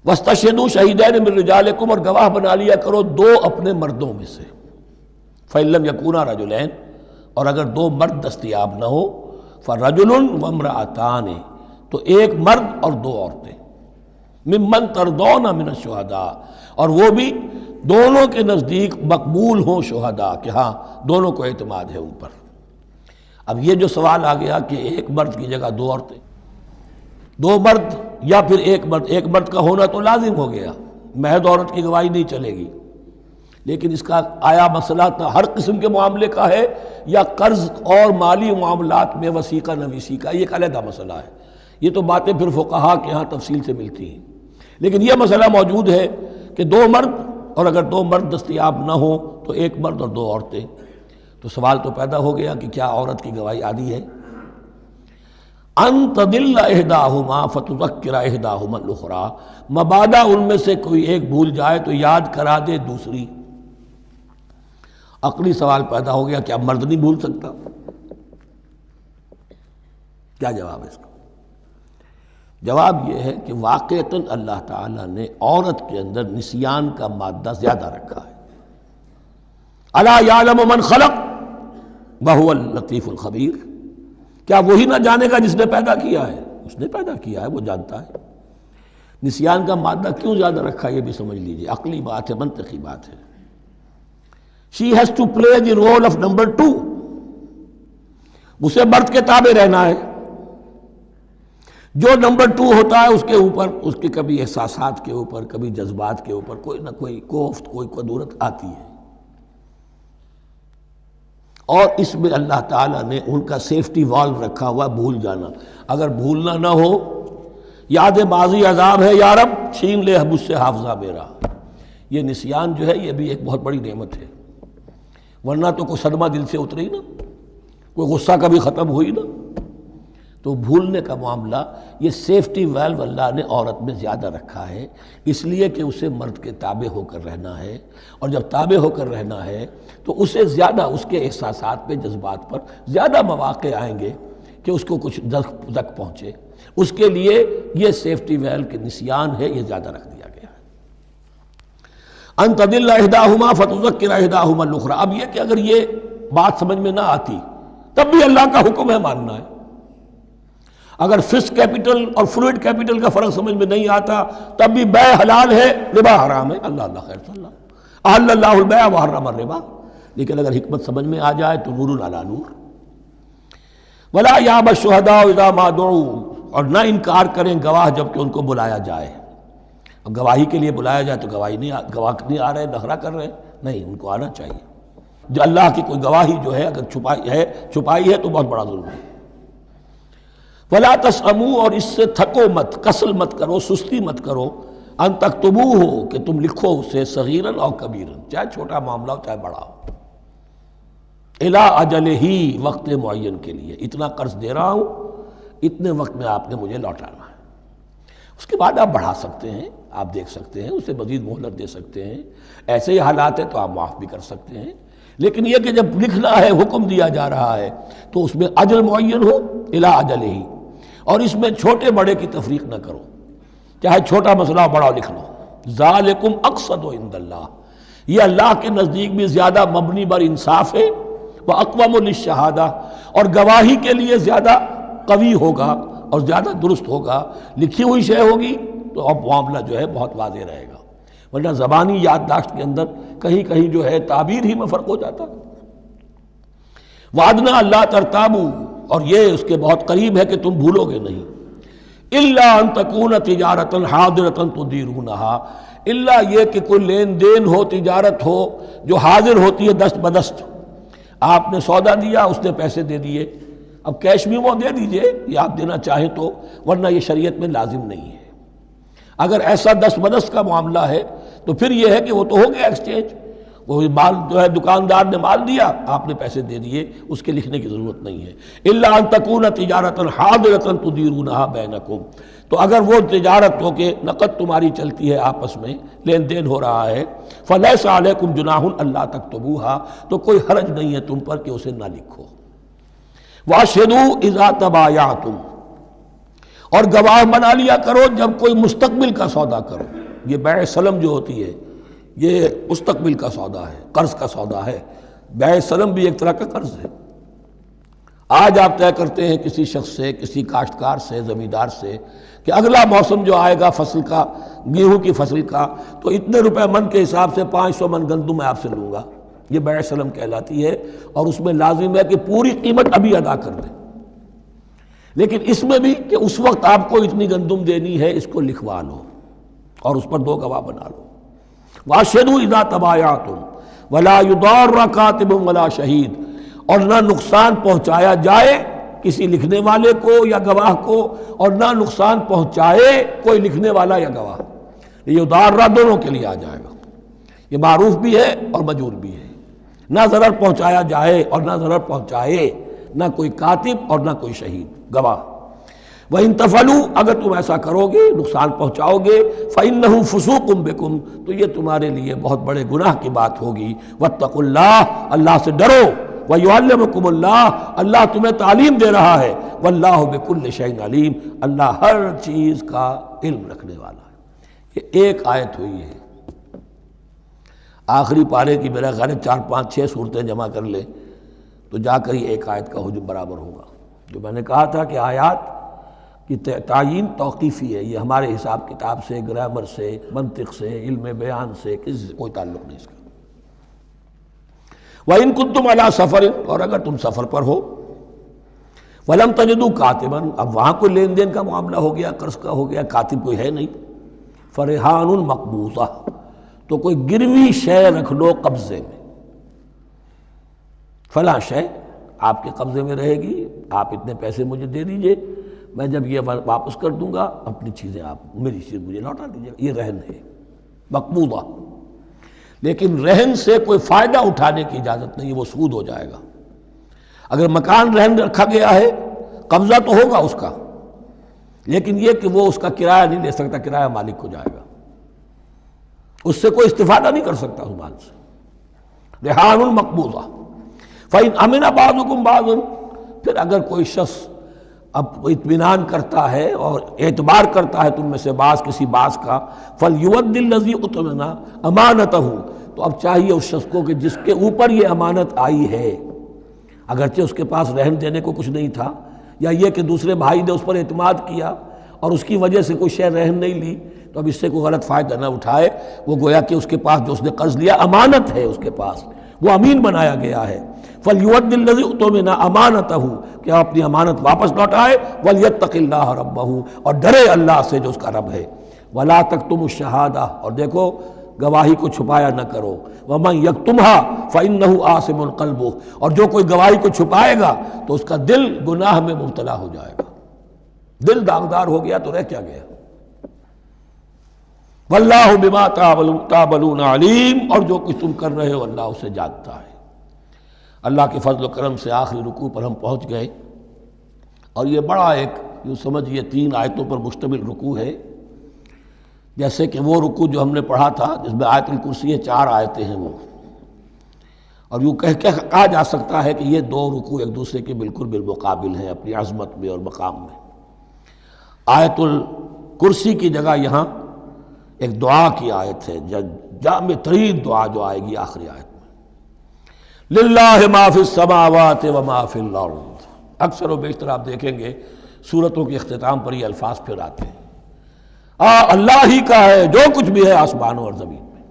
واستشہدوا شہیدین من رجالکم، اور گواہ بنا لیا کرو دو اپنے مردوں میں سے، فإن لم یکونا رجلین، اور اگر دو مرد دستیاب نہ ہو، فرجل وامرأتان، تو ایک مرد اور دو عورتیں، ممن ترضون من الشہداء، اور وہ بھی دونوں کے نزدیک مقبول ہوں شہداء، کہ ہاں دونوں کو اعتماد ہے ان پر۔ اب یہ جو سوال آ گیا کہ ایک مرد کی جگہ دو عورتیں، دو مرد یا پھر ایک مرد کا ہونا تو لازم ہو گیا، محض عورت کی گواہی نہیں چلے گی، لیکن اس کا آیا مسئلہ ہر قسم کے معاملے کا ہے یا قرض اور مالی معاملات میں وثیقہ نویسی کا، یہ ایک علیحدہ مسئلہ ہے، یہ تو باتیں پھر فقہا کے ہاں تفصیل سے ملتی ہیں، لیکن یہ مسئلہ موجود ہے کہ دو مرد، اور اگر دو مرد دستیاب نہ ہوں تو ایک مرد اور دو عورتیں، تو سوال تو پیدا ہو گیا کہ کیا عورت کی گواہی عادی ہے؟ ان تضل احداہما فتذکر احداہما الاخری، مبادا ان میں سے کوئی ایک بھول جائے تو یاد کرا دے دوسری۔ عقلی سوال پیدا ہو گیا، کیا مرد نہیں بھول سکتا؟ کیا جواب ہے اس کا؟ جواب یہ ہے کہ واقعتاً اللہ تعالیٰ نے عورت کے اندر نسیان کا مادہ زیادہ رکھا ہے۔ الا یعلم من خلق وہو اللطیف الخبیر، کیا وہی نہ جانے گا جس نے پیدا کیا ہے؟ اس نے پیدا کیا ہے، وہ جانتا ہے۔ نسیان کا مادہ کیوں زیادہ رکھا یہ بھی سمجھ لیجیے، عقلی بات ہے، منطقی بات ہے۔ She has to play the role of number 2، اسے مرد کے تابع رہنا ہے، جو نمبر 2 ہوتا ہے اس کے اوپر، اس کے کبھی احساسات کے اوپر، کبھی جذبات کے اوپر کوئی نہ کوئی کوفت، کوئی قدورت آتی ہے، اور اس میں اللہ تعالیٰ نے ان کا سیفٹی والو رکھا ہوا، بھول جانا، اگر بھولنا نہ ہو، یاد ماضی عذاب ہے یا رب چھین لے مجھ سے حافظہ میرا، یہ نسیان جو ہے یہ بھی ایک بہت بڑی نعمت ہے، ورنہ تو کوئی صدمہ دل سے اترے ہی نا، کوئی غصہ کبھی ختم ہوئی نا، تو بھولنے کا معاملہ یہ سیفٹی ویلو اللہ نے عورت میں زیادہ رکھا ہے، اس لیے کہ اسے مرد کے تابع ہو کر رہنا ہے، اور جب تابع ہو کر رہنا ہے تو اسے زیادہ اس کے احساسات پہ، جذبات پر زیادہ مواقع آئیں گے کہ اس کو کچھ زک پہنچے، اس کے لیے یہ سیفٹی ویلو کہ نسیان ہے یہ زیادہ رکھ دیا گیا ہے۔ ان تضل احداہما فتذکر احداہما الاخری، اب یہ کہ اگر یہ بات سمجھ میں نہ آتی تب بھی اللہ کا حکم ہے ماننا ہے، اگر فسٹ کیپٹل اور فلوئڈ کیپٹل کا فرق سمجھ میں نہیں آتا تب بھی بیع حلال ہے، ربا حرام ہے، اللہ خیر صلی اللہ احل اللہ البیع وحرم الربا، لیکن اگر حکمت سمجھ میں آ جائے تو نور علی نور۔ ولا یأبی الشہداء اذا ما دعوا، اور نہ انکار کریں گواہ جب کہ ان کو بلایا جائے، اب گواہی کے لیے بلایا جائے تو گواہ نہیں آ رہے، نخرہ کر رہے ہیں، نہیں، ان کو آنا چاہیے، جو اللہ کی کوئی گواہی جو ہے اگر چھپائی ہے تو بہت بڑا ظلم ہے۔ ولا تسأموا، اور اس سے تھکو مت، کسل مت کرو، سستی مت کرو، ان تکتبوہ، کہ تم لکھو اسے، صغیراً او کبیراً، چاہے چھوٹا معاملہ ہو چاہے بڑا ہو، الی اجلہ، وقت معین کے لیے، اتنا قرض دے رہا ہوں، اتنے وقت میں آپ نے مجھے لوٹانا ہے، اس کے بعد آپ بڑھا سکتے ہیں، آپ دیکھ سکتے ہیں، اسے مزید مہلت دے سکتے ہیں، ایسے ہی حالات ہیں تو آپ معاف بھی کر سکتے ہیں، لیکن یہ کہ جب لکھنا ہے، حکم دیا جا رہا ہے تو اس میں اجل معین ہو، الی اجلہ، اور اس میں چھوٹے بڑے کی تفریق نہ کرو، چاہے چھوٹا مسئلہ ہو بڑا لکھ لو، ذالکم اقسط عند اللہ، یہ اللہ کے نزدیک بھی زیادہ مبنی بر انصاف ہے، واقوم للشہادہ، اور گواہی کے لیے زیادہ قوی ہوگا اور زیادہ درست ہوگا، لکھی ہوئی شے ہوگی تو اب معاملہ جو ہے بہت واضح رہے گا، ورنہ زبانی یادداشت کے اندر کہیں کہیں جو ہے تعبیر ہی میں فرق ہو جاتا۔ وعدنا اللہ ترتابو، اور یہ اس کے بہت قریب ہے کہ تم بھولو گے نہیں، الا ان تکون تجارتا حاضرتا تدیرونہا، الا یہ کہ کوئی لین دین ہو، تجارت ہو جو حاضر ہوتی ہے دست بدست، آپ نے سودا دیا، اس نے پیسے دے دیے، اب کیش بھی وہ دے دیجئے یا آپ دینا چاہیں تو، ورنہ یہ شریعت میں لازم نہیں ہے۔ اگر ایسا دست بدست کا معاملہ ہے تو پھر یہ ہے کہ وہ تو ہو گیا ایکسچینج، وہ مال جو ہے دکاندار نے مال دیا، آپ نے پیسے دے دیے، اس کے لکھنے کی ضرورت نہیں ہے۔ الا ان تکون تجارۃ حاضرۃ تدیرونھا بینکم، تو اگر وہ تجارت ہو کہ نقد تمہاری چلتی ہے، آپس میں لین دین ہو رہا ہے، فلیس علیکم جناح الا تکتبوھا، تو کوئی حرج نہیں ہے تم پر کہ اسے نہ لکھو۔ واشہدوا اذا تبایعتم، اور گواہ بنا لیا کرو جب کوئی مستقبل کا سودا کرو۔ یہ بیع سلم جو ہوتی ہے یہ مستقبل کا سودا ہے، قرض کا سودا ہے۔ بیع سلم بھی ایک طرح کا قرض ہے۔ آج آپ طے کرتے ہیں کسی شخص سے، کسی کاشتکار سے، زمیندار سے کہ اگلا موسم جو آئے گا فصل کا، گیہوں کی فصل کا، تو اتنے روپے من کے حساب سے 500 من گندم میں آپ سے لوں گا۔ یہ بیع سلم کہلاتی ہے، اور اس میں لازم ہے کہ پوری قیمت ابھی ادا کر دیں۔ لیکن اس میں بھی کہ اس وقت آپ کو اتنی گندم دینی ہے، اس کو لکھوا لو اور اس پر 2 گواہ بنا لو۔ واشہدوا اذا تبایعتم ولا یضار کاتب ولا شہید، اور نہ نقصان پہنچایا جائے کسی لکھنے والے کو یا گواہ کو، اور نہ نقصان پہنچائے کوئی لکھنے والا یا گواہ۔ یہ یضار دونوں کے لیے آ جائے گا، یہ معروف بھی ہے اور مجرور بھی ہے۔ نہ ضرر پہنچایا جائے اور نہ ضرر پہنچائے، نہ کوئی کاتب اور نہ کوئی شہید گواہ۔ وَإِن تَفْعَلُوا، اگر تم ایسا کرو گے، نقصان پہنچاؤ گے، فَإِنَّهُ فُسُوقٌ بِكُمْ، تو یہ تمہارے لیے بہت بڑے گناہ کی بات ہوگی۔ وَاتَّقُوا اللَّهَ، اللہ سے ڈرو، وَيُعَلِّمُكُمُ اللَّهُ، اللہ تمہیں تعلیم دے رہا ہے، وَاللَّهُ بِكُلِّ شَيْءٍ عَلِيمٌ، اللہ ہر چیز کا علم رکھنے والا ہے۔ یہ ایک آیت ہوئی ہے، آخری پارے کی میرا خیال ہے 4 5 6 صورتیں جمع کر لیں تو جا کر یہ ایک آیت کا حجم برابر ہوگا۔ جو میں نے کہا تھا کہ آیات کی تعیین توقیفی ہے، یہ ہمارے حساب کتاب سے، گرامر سے، منطق سے، علم بیان سے کسی سے کوئی تعلق نہیں اس کا۔ وَإِن كُنتُمْ عَلَىٰ سَفَرٍ، اور اگر تم سفر پر ہو، وَلَمْ تَجِدُوا كَاتِبًا، اب وہاں کوئی لین دین کا معاملہ ہو گیا، قرض کا ہو گیا، کاتب کوئی ہے نہیں، فَرِحَانٌ مَقْبُوضَةٌ، تو کوئی گروی شے رکھ لو قبضے میں، فلاں شے آپ کے قبضے میں رہے گی، آپ اتنے پیسے مجھے دے دیجئے، میں جب یہ واپس کر دوں گا اپنی چیزیں آپ میری چیز مجھے لوٹا دیجیے گا۔ یہ رہن ہے مقبوضہ، لیکن رہن سے کوئی فائدہ اٹھانے کی اجازت نہیں، وہ سود ہو جائے گا۔ اگر مکان رہن رکھا گیا ہے، قبضہ تو ہوگا اس کا، لیکن یہ کہ وہ اس کا کرایہ نہیں لے سکتا، کرایہ مالک کو جائے گا، اس سے کوئی استفادہ نہیں کر سکتا اس مال سے۔ رہان مقبوضہ۔ فَإِنْ أَمِنَ بَعْضُكُمْ بَعْضًا، پھر اگر کوئی شخص اب اطمینان کرتا ہے اور اعتبار کرتا ہے تم میں سے بعض کسی بعض کا، فَلْيُوَدِّ الَّذِي اُؤْتُمِنَ أَمَانَتَهُ، تو اب چاہیے اس شخص کو کہ جس کے اوپر یہ امانت آئی ہے، اگرچہ اس کے پاس رہن دینے کو کچھ نہیں تھا، یا یہ کہ دوسرے بھائی نے اس پر اعتماد کیا اور اس کی وجہ سے کوئی شے رہن نہیں لی، تو اب اس سے کوئی غلط فائدہ نہ اٹھائے، وہ گویا کہ اس کے پاس جو اس نے قرض لیا امانت ہے، اس کے پاس وہ امین بنایا گیا ہے۔ فَلْيُوَدِّ الَّذِي اُؤْتُمِنَ أَمَانَتَهُ، کہ اپنی امانت واپس لوٹائے، وَلْيَتَّقِ اللَّهَ رَبَّهُ، اور ڈرے اللہ سے جو اس کا رب ہے۔ وَلَا تَكْتُمُوا الشَّهَادَةَ، اور دیکھو گواہی کو چھپایا نہ کرو، وَمَنْ يَكْتُمْهَا فَإِنَّهُ آثِمٌ قَلْبُهُ، اور جو کوئی گواہی کو چھپائے گا تو اس کا دل گناہ میں مبتلا ہو جائے گا، دل داغدار ہو گیا تو رہ کیا گیا۔ وَاللَّهُ بِمَا تَعْمَلُونَ عَلِيمٌ، اور جو کچھ تم کر رہے ہو اللہ اسے جانتا ہے۔ اللہ کے فضل و کرم سے آخری رکوع پر ہم پہنچ گئے، اور یہ بڑا ایک یوں سمجھئے 3 آیتوں پر مشتمل رکوع ہے، جیسے کہ وہ رکوع جو ہم نے پڑھا تھا جس میں آیت الکرسی 4 آیتیں ہیں وہ، اور یوں کہا جا سکتا ہے کہ یہ 2 رکوع ایک دوسرے کے بالکل بالمقابل ہیں اپنی عظمت میں اور مقام میں۔ آیت الکرسی کی جگہ یہاں ایک دعا کی آیت ہے، جامع ترین دعا جو آئے گی آخری آیت میں، للہ ما فی السماوات و ما فی الارض۔ اکثر و بیشتر آپ دیکھیں گے سورتوں کے اختتام پر یہ الفاظ پھر آتے ہیں، اللہ ہی کا ہے جو کچھ بھی ہے آسمانوں اور زمین میں۔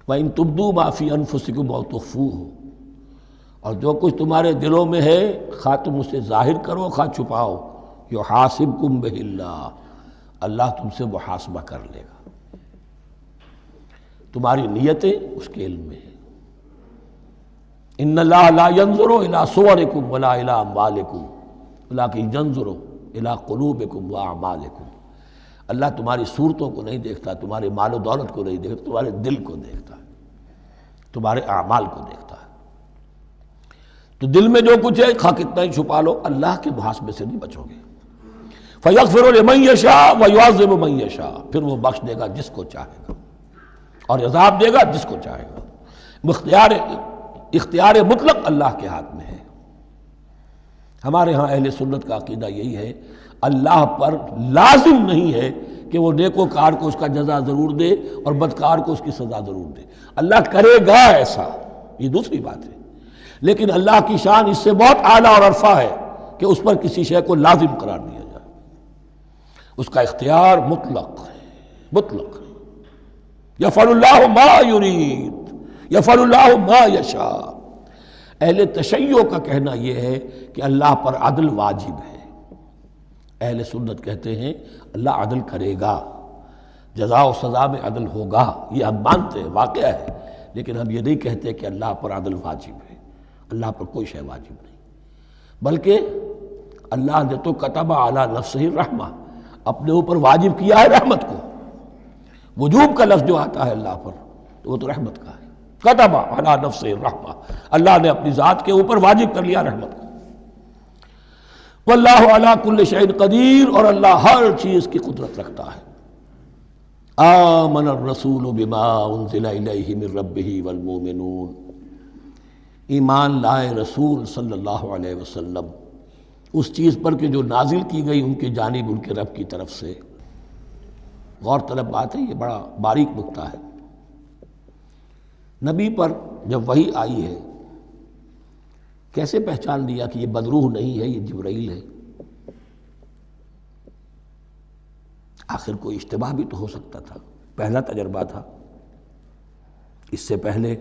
وَإِن تُبْدُوا مَا فِي أَنفُسِكُمْ أَوْ تُخْفُوهُ، اور جو کچھ تمہارے دلوں میں ہے خواہ تم اسے ظاہر کرو خواہ چھپاؤ، يُحَاسِبْكُمْ بِهِ اللَّهُ، اللہ تم سے محاسبہ کر لے گا، تمہاری نیتیں اس کے علم میں ہیں۔ ان اللہ لا ينظر الى صورکم ولا الى اموالکم ولکن ينظر الى قلوبکم واعمالکم، اللہ تمہاری صورتوں کو نہیں دیکھتا، تمہارے مال و دولت کو نہیں دیکھتا، تمہارے دل کو دیکھتا ہے۔ تمہارے اعمال کو دیکھتا ہے۔ تو دل میں جو کچھ ہے خواہ کتنا ہی چھپا لو، اللہ کے محاسبے سے نہیں بچو گے۔ فَيَغْفِرُ لِمَن يَشَاءُ وَيُعَذِّبُ مَن يَشَاءُ، پھر وہ بخش دے گا جس کو چاہے گا اور عذاب دے گا جس کو چاہے گا۔ اختیار مطلق اللہ کے ہاتھ میں ہے۔ ہمارے ہاں اہل سنت کا عقیدہ یہی ہے، اللہ پر لازم نہیں ہے کہ وہ نیکوکار کو اس کا جزا ضرور دے اور بدکار کو اس کی سزا ضرور دے۔ اللہ کرے گا ایسا، یہ دوسری بات ہے، لیکن اللہ کی شان اس سے بہت اعلیٰ اور عرفہ ہے کہ اس پر کسی شے کو لازم قرار دیا جائے۔ اس کا اختیار مطلق ہے، مطلق ہے۔ یفعل اللہ ما یرید، یفعل اللہ ما یشاء۔ اہل تشیع کا کہنا یہ ہے کہ اللہ پر عدل واجب ہے۔ اہل سنت کہتے ہیں اللہ عدل کرے گا، جزا و سزا میں عدل ہوگا، یہ ہم مانتے ہیں، واقعہ ہے، لیکن ہم یہ نہیں کہتے کہ اللہ پر عدل واجب ہے۔ اللہ پر کوئی شے واجب نہیں، بلکہ اللہ نے تو کتب علی نفسہ الرحمہ، اپنے اوپر واجب کیا ہے رحمت کو۔ وجوب کا لفظ جو آتا ہے اللہ پر تو وہ تو رحمت کا ہے، کتب علی نفسہ الرحمہ، اللہ نے اپنی ذات کے اوپر واجب کر لیا رحمت کو۔ واللہ علی کل شیء قدیر، اور اللہ ہر چیز کی قدرت رکھتا ہے۔ آمن الرسول بما انزل الیہ من ربہ والمؤمنون، ایمان لائے رسول صلی اللہ علیہ وسلم اس چیز پر کہ جو نازل کی گئی ان کی جانب ان کے رب کی طرف سے۔ غور طلب بات ہے، یہ بڑا باریک نکتہ ہے۔ نبی پر جب وحی آئی ہے کیسے پہچان لیا کہ یہ بدروح نہیں ہے، یہ جبرائیل ہے؟ آخر کوئی اشتباہ بھی تو ہو سکتا تھا، پہلا تجربہ تھا۔ اس سے پہلے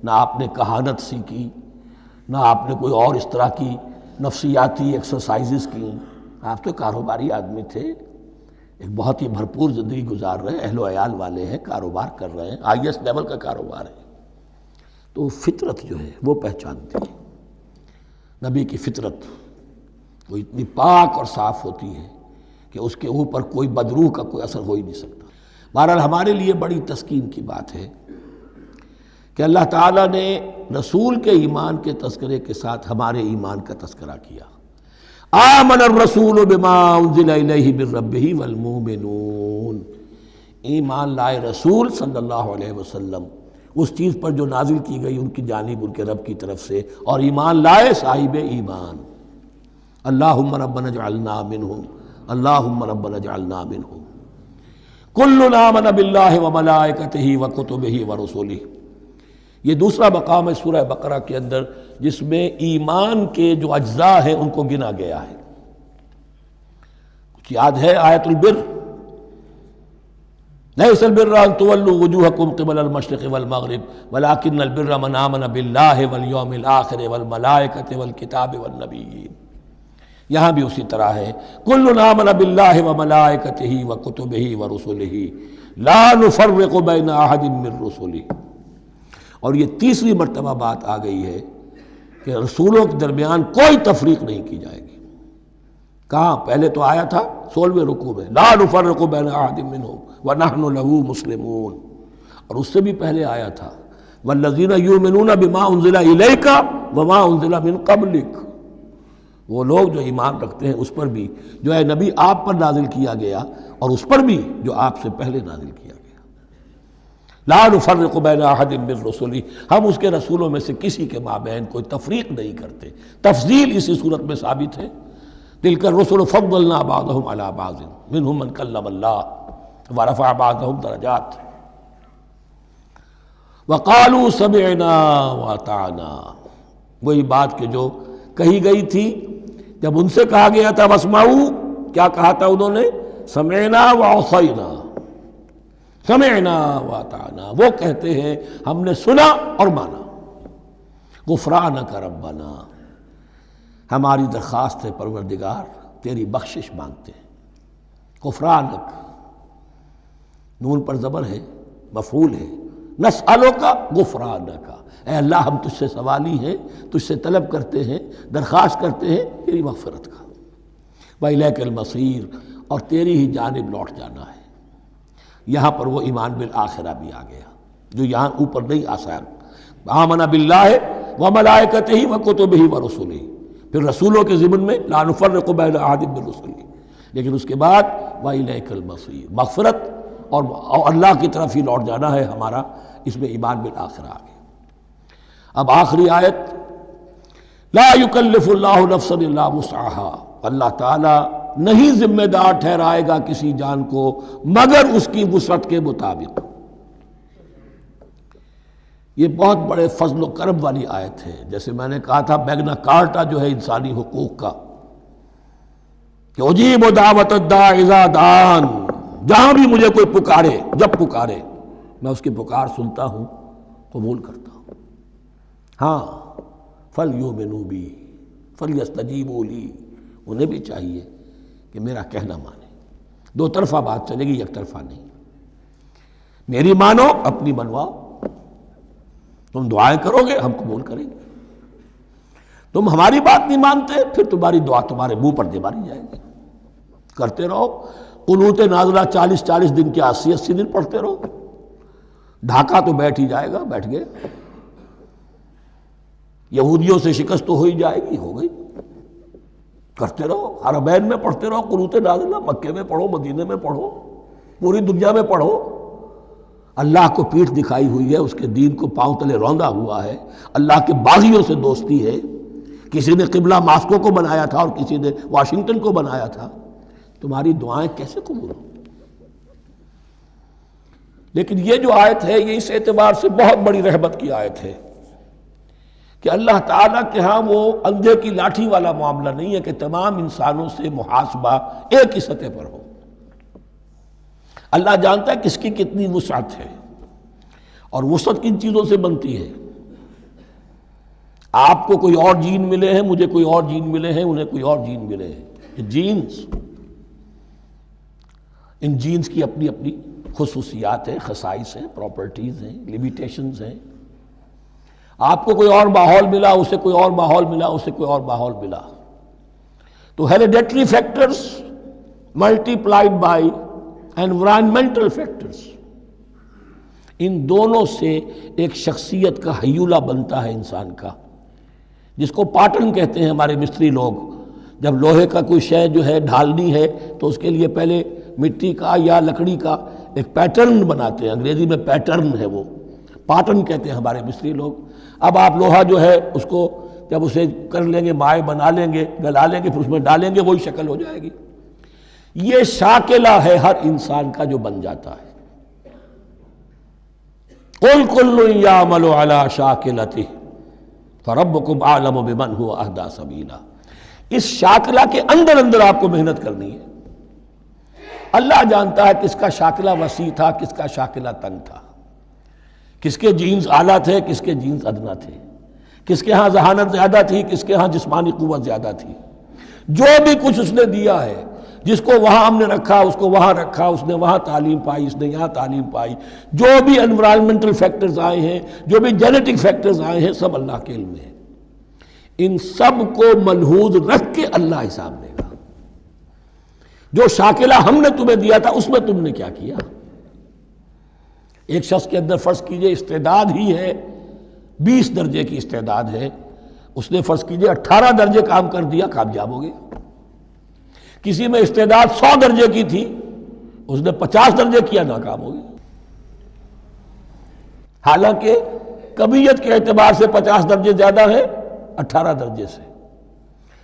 نہ آپ نے کہانت سیکھی، نہ آپ نے کوئی اور اس طرح کی نفسیاتی ایکسرسائزز کی، آپ تو کاروباری آدمی تھے، ایک بہت ہی بھرپور زندگی گزار رہے ہیں، اہل و عیال والے ہیں، کاروبار کر رہے ہیں، ہائی ایسٹ لیول کا کاروبار ہے۔ تو فطرت جو ہے وہ پہچانتی ہے، نبی کی فطرت وہ اتنی پاک اور صاف ہوتی ہے کہ اس کے اوپر کوئی بدروح کا کوئی اثر ہو ہی نہیں سکتا۔ بہرحال ہمارے لیے بڑی تسکین کی بات ہے کہ اللہ تعالیٰ نے رسول کے ایمان کے تذکرے کے ساتھ ہمارے ایمان کا تذکرہ کیا۔ آمن الرسول بما انزل الیہ من ربہ والمؤمنون، ایمان لائے رسول صلی اللہ علیہ وسلم اس چیز پر جو نازل کی گئی ان کی جانب ان کے رب کی طرف سے، اور ایمان لائے صاحب ایمان۔ اللہم ربنا اجعلنا منہم، اللہم ربنا اجعلنا منہم۔ کل آمن باللہ وملائکتہ وکتبہ ورسلہ، یہ دوسرا مقام ہے سورہ بقرہ کے اندر جس میں ایمان کے جو اجزاء ہیں ان کو گنا گیا ہے۔ کچھ یاد ہے آیت البر؟ لیس البر ان تولوا وجوہکم قبل المشرق والمغرب ولکن البر من آمن باللہ والیوم الآخر والملائکۃ والکتاب والنبیین۔ یہاں بھی اسی طرح ہے، کل آمن باللہ وملائکتہ وکتبہ ورسلہ لا نفرق بین احد من رسلہ۔ اور یہ تیسری مرتبہ بات آ گئی ہے کہ رسولوں کے درمیان کوئی تفریق نہیں کی جائے گی۔ کہاں؟ پہلے تو آیا تھا 16ویں رکوع میں، لا نفرق بین احد منہم ونحن له مسلمون، اور اس سے بھی پہلے آیا تھا والذین یؤمنون بما انزل الیک وما انزل من قبلک، وہ لوگ جو ایمان رکھتے ہیں اس پر بھی جو ہے نبی آپ پر نازل کیا گیا اور اس پر بھی جو آپ سے پہلے نازل کیا گیا۔ لا نفرق بین احد من رسلہ، ہم اس کے رسولوں میں سے کسی کے مابین کوئی تفریق نہیں کرتے۔ تفضیل اسی صورت میں ثابت ہے، تلک الرسل فضلنا بعضهم علی بعض منہم من کلم اللہ ورفع بعضهم درجات وقالوا سمعنا واطعنا، وہی بات کہ جو کہی گئی تھی جب ان سے کہا گیا تھا واسمعوا، کیا کہا تھا انہوں نے؟ سمعنا وعصینا، سمعنا واطعنا، وہ کہتے ہیں ہم نے سنا اور مانا۔ غفرانک ربنا، ہماری درخواست ہے پروردگار، تیری بخشش مانگتے ہیں۔ غفرانک، نون پر زبر ہے، مفعول ہے، نسألک غفرانک، اے اللہ ہم تجھ سے سوالی ہیں، تجھ سے طلب کرتے ہیں، درخواست کرتے ہیں تیری مغفرت کا۔ وإلیک المصیر، اور تیری ہی جانب لوٹ جانا ہے۔ یہاں پر وہ ایمان بالآخرہ بھی آ گیا جو یہاں اوپر نہیں آمن باللہ و ملائکتہ و کتبہ و رسلہ، پھر رسولوں کے ضمن میں لا نفرق بین احد من رسلہ، لیکن اس کے بعد وَإِلَيْكَ الْمَصِيرُ، مغفرت اور اللہ کی طرف ہی لوٹ جانا ہے ہمارا، اس میں ایمان بالآخرہ آ گیا۔ اب آخری آیت، لا یکلف اللہ نفسا الا وسعها، اللہ تعالیٰ نہیں ذمہ دار ٹھہرائے گا کسی جان کو مگر اس کی وسعت کے مطابق۔ یہ بہت بڑے فضل و کرم والی آیت ہے، جیسے میں نے کہا تھا میگنا کارٹا جو ہے انسانی حقوق کا، کہ اجیب دعوت الداع اذا دعان، جہاں بھی مجھے کوئی پکارے، جب پکارے میں اس کی پکار سنتا ہوں، قبول کرتا ہوں۔ ہاں فَلْيُؤْمِنُوا بِي فَلْيَسْتَجِيبُوا لِي، انہیں بھی چاہیے کہ میرا کہنا مانے۔ دو طرفہ بات چلے گی، یک طرفہ نہیں۔ میری مانو، اپنی منواؤ، تم دعائیں کرو گے ہم قبول کریں گے، تم ہماری بات نہیں مانتے پھر تمہاری دعا تمہارے منہ پر دے ماری جائے گی۔ کرتے رہو قنوت نازلہ 40 دن کے 80 دن پڑھتے رہو، ڈھاکہ تو بیٹھ ہی جائے گا، بیٹھ گئے۔ یہودیوں سے شکست تو ہو ہی جائے گی، ہو گئی۔ کرتے رہو، حرمین میں پڑھتے رہو قنوت نازلہ، مکے میں پڑھو، مدینے میں پڑھو، پوری دنیا میں پڑھو۔ اللہ کو پیٹھ دکھائی ہوئی ہے، اس کے دین کو پاؤں تلے روندا ہوا ہے، اللہ کے باغیوں سے دوستی ہے۔ کسی نے قبلہ ماسکو کو بنایا تھا اور کسی نے واشنگٹن کو بنایا تھا، تمہاری دعائیں کیسے قبول ہوں؟ لیکن یہ جو آیت ہے یہ اس اعتبار سے بہت بڑی رحمت کی آیت ہے کہ اللہ تعالیٰ کے ہاں وہ اندھے کی لاٹھی والا معاملہ نہیں ہے کہ تمام انسانوں سے محاسبہ ایک ہی سطح پر ہو۔ اللہ جانتا ہے کس کی کتنی وسعت ہے، اور وسعت کن چیزوں سے بنتی ہے۔ آپ کو کوئی اور جین ملے ہیں، مجھے کوئی اور جین ملے ہیں، انہیں کوئی اور جین ملے ہیں، یہ جینز، ان جینز کی اپنی اپنی خصوصیات ہیں، خصائص ہیں، پراپرٹیز ہیں، لیمیٹیشنز ہیں۔ آپ کو کوئی اور ماحول ملا، اسے کوئی اور ماحول ملا، اسے کوئی اور ماحول ملا، تو hereditary factors multiplied by environmental factors, ان دونوں سے ایک شخصیت کا ہیولہ بنتا ہے انسان کا، جس کو پیٹرن کہتے ہیں ہمارے مستری لوگ۔ جب لوہے کا کوئی شے جو ہے ڈھالنی ہے تو اس کے لیے پہلے مٹی کا یا لکڑی کا ایک پیٹرن بناتے ہیں، انگریزی میں پیٹرن ہے، وہ پیٹرن کہتے ہیں ہمارے مستری لوگ۔ اب آپ لوہا جو ہے اس کو جب اسے کر لیں گے، مائع بنا لیں گے، گلا لیں گے، پھر اس میں ڈالیں گے، وہی شکل ہو جائے گی۔ یہ شاکلہ ہے ہر انسان کا جو بن جاتا ہے۔ قُلْ كُلٌّ يَعْمَلُ عَلَى شَاكِلَتِهِ فَرَبُّكُمْ أَعْلَمُ بِمَنْ هُوَ أَهْدَىٰ سَبِيلًا۔ اس شاکلہ کے اندر اندر آپ کو محنت کرنی ہے۔ اللہ جانتا ہے کس کا شاکلہ وسیع تھا، کس کا شاکلہ تنگ تھا، کس کے جینز اعلیٰ تھے، کس کے جینز ادنا تھے، کس کے ہاں ذہانت زیادہ تھی، کس کے ہاں جسمانی قوت زیادہ تھی۔ جو بھی کچھ اس نے دیا ہے، جس کو وہاں ہم نے رکھا اس کو وہاں رکھا، اس نے وہاں تعلیم پائی، اس نے یہاں تعلیم پائی، جو بھی انوائرمنٹل فیکٹرز آئے ہیں، جو بھی جینیٹک فیکٹرز آئے ہیں، سب اللہ کے علم میں ہیں۔ ان سب کو ملحوظ رکھ کے اللہ حساب لے گا۔ جو شاکلہ ہم نے تمہیں دیا تھا اس میں تم نے کیا کیا؟ ایک شخص کے اندر فرض کیجئے استعداد ہی ہے 20 درجے کی استعداد ہے، اس نے فرض کیجئے 18 درجے کام کر دیا، کامیاب ہو گیا۔ کسی میں استعداد 100 درجے کی تھی، اس نے 50 درجے کیا، ناکام ہو گیا۔ حالانکہ کمیت کے اعتبار سے 50 درجے زیادہ ہے 18 درجے سے،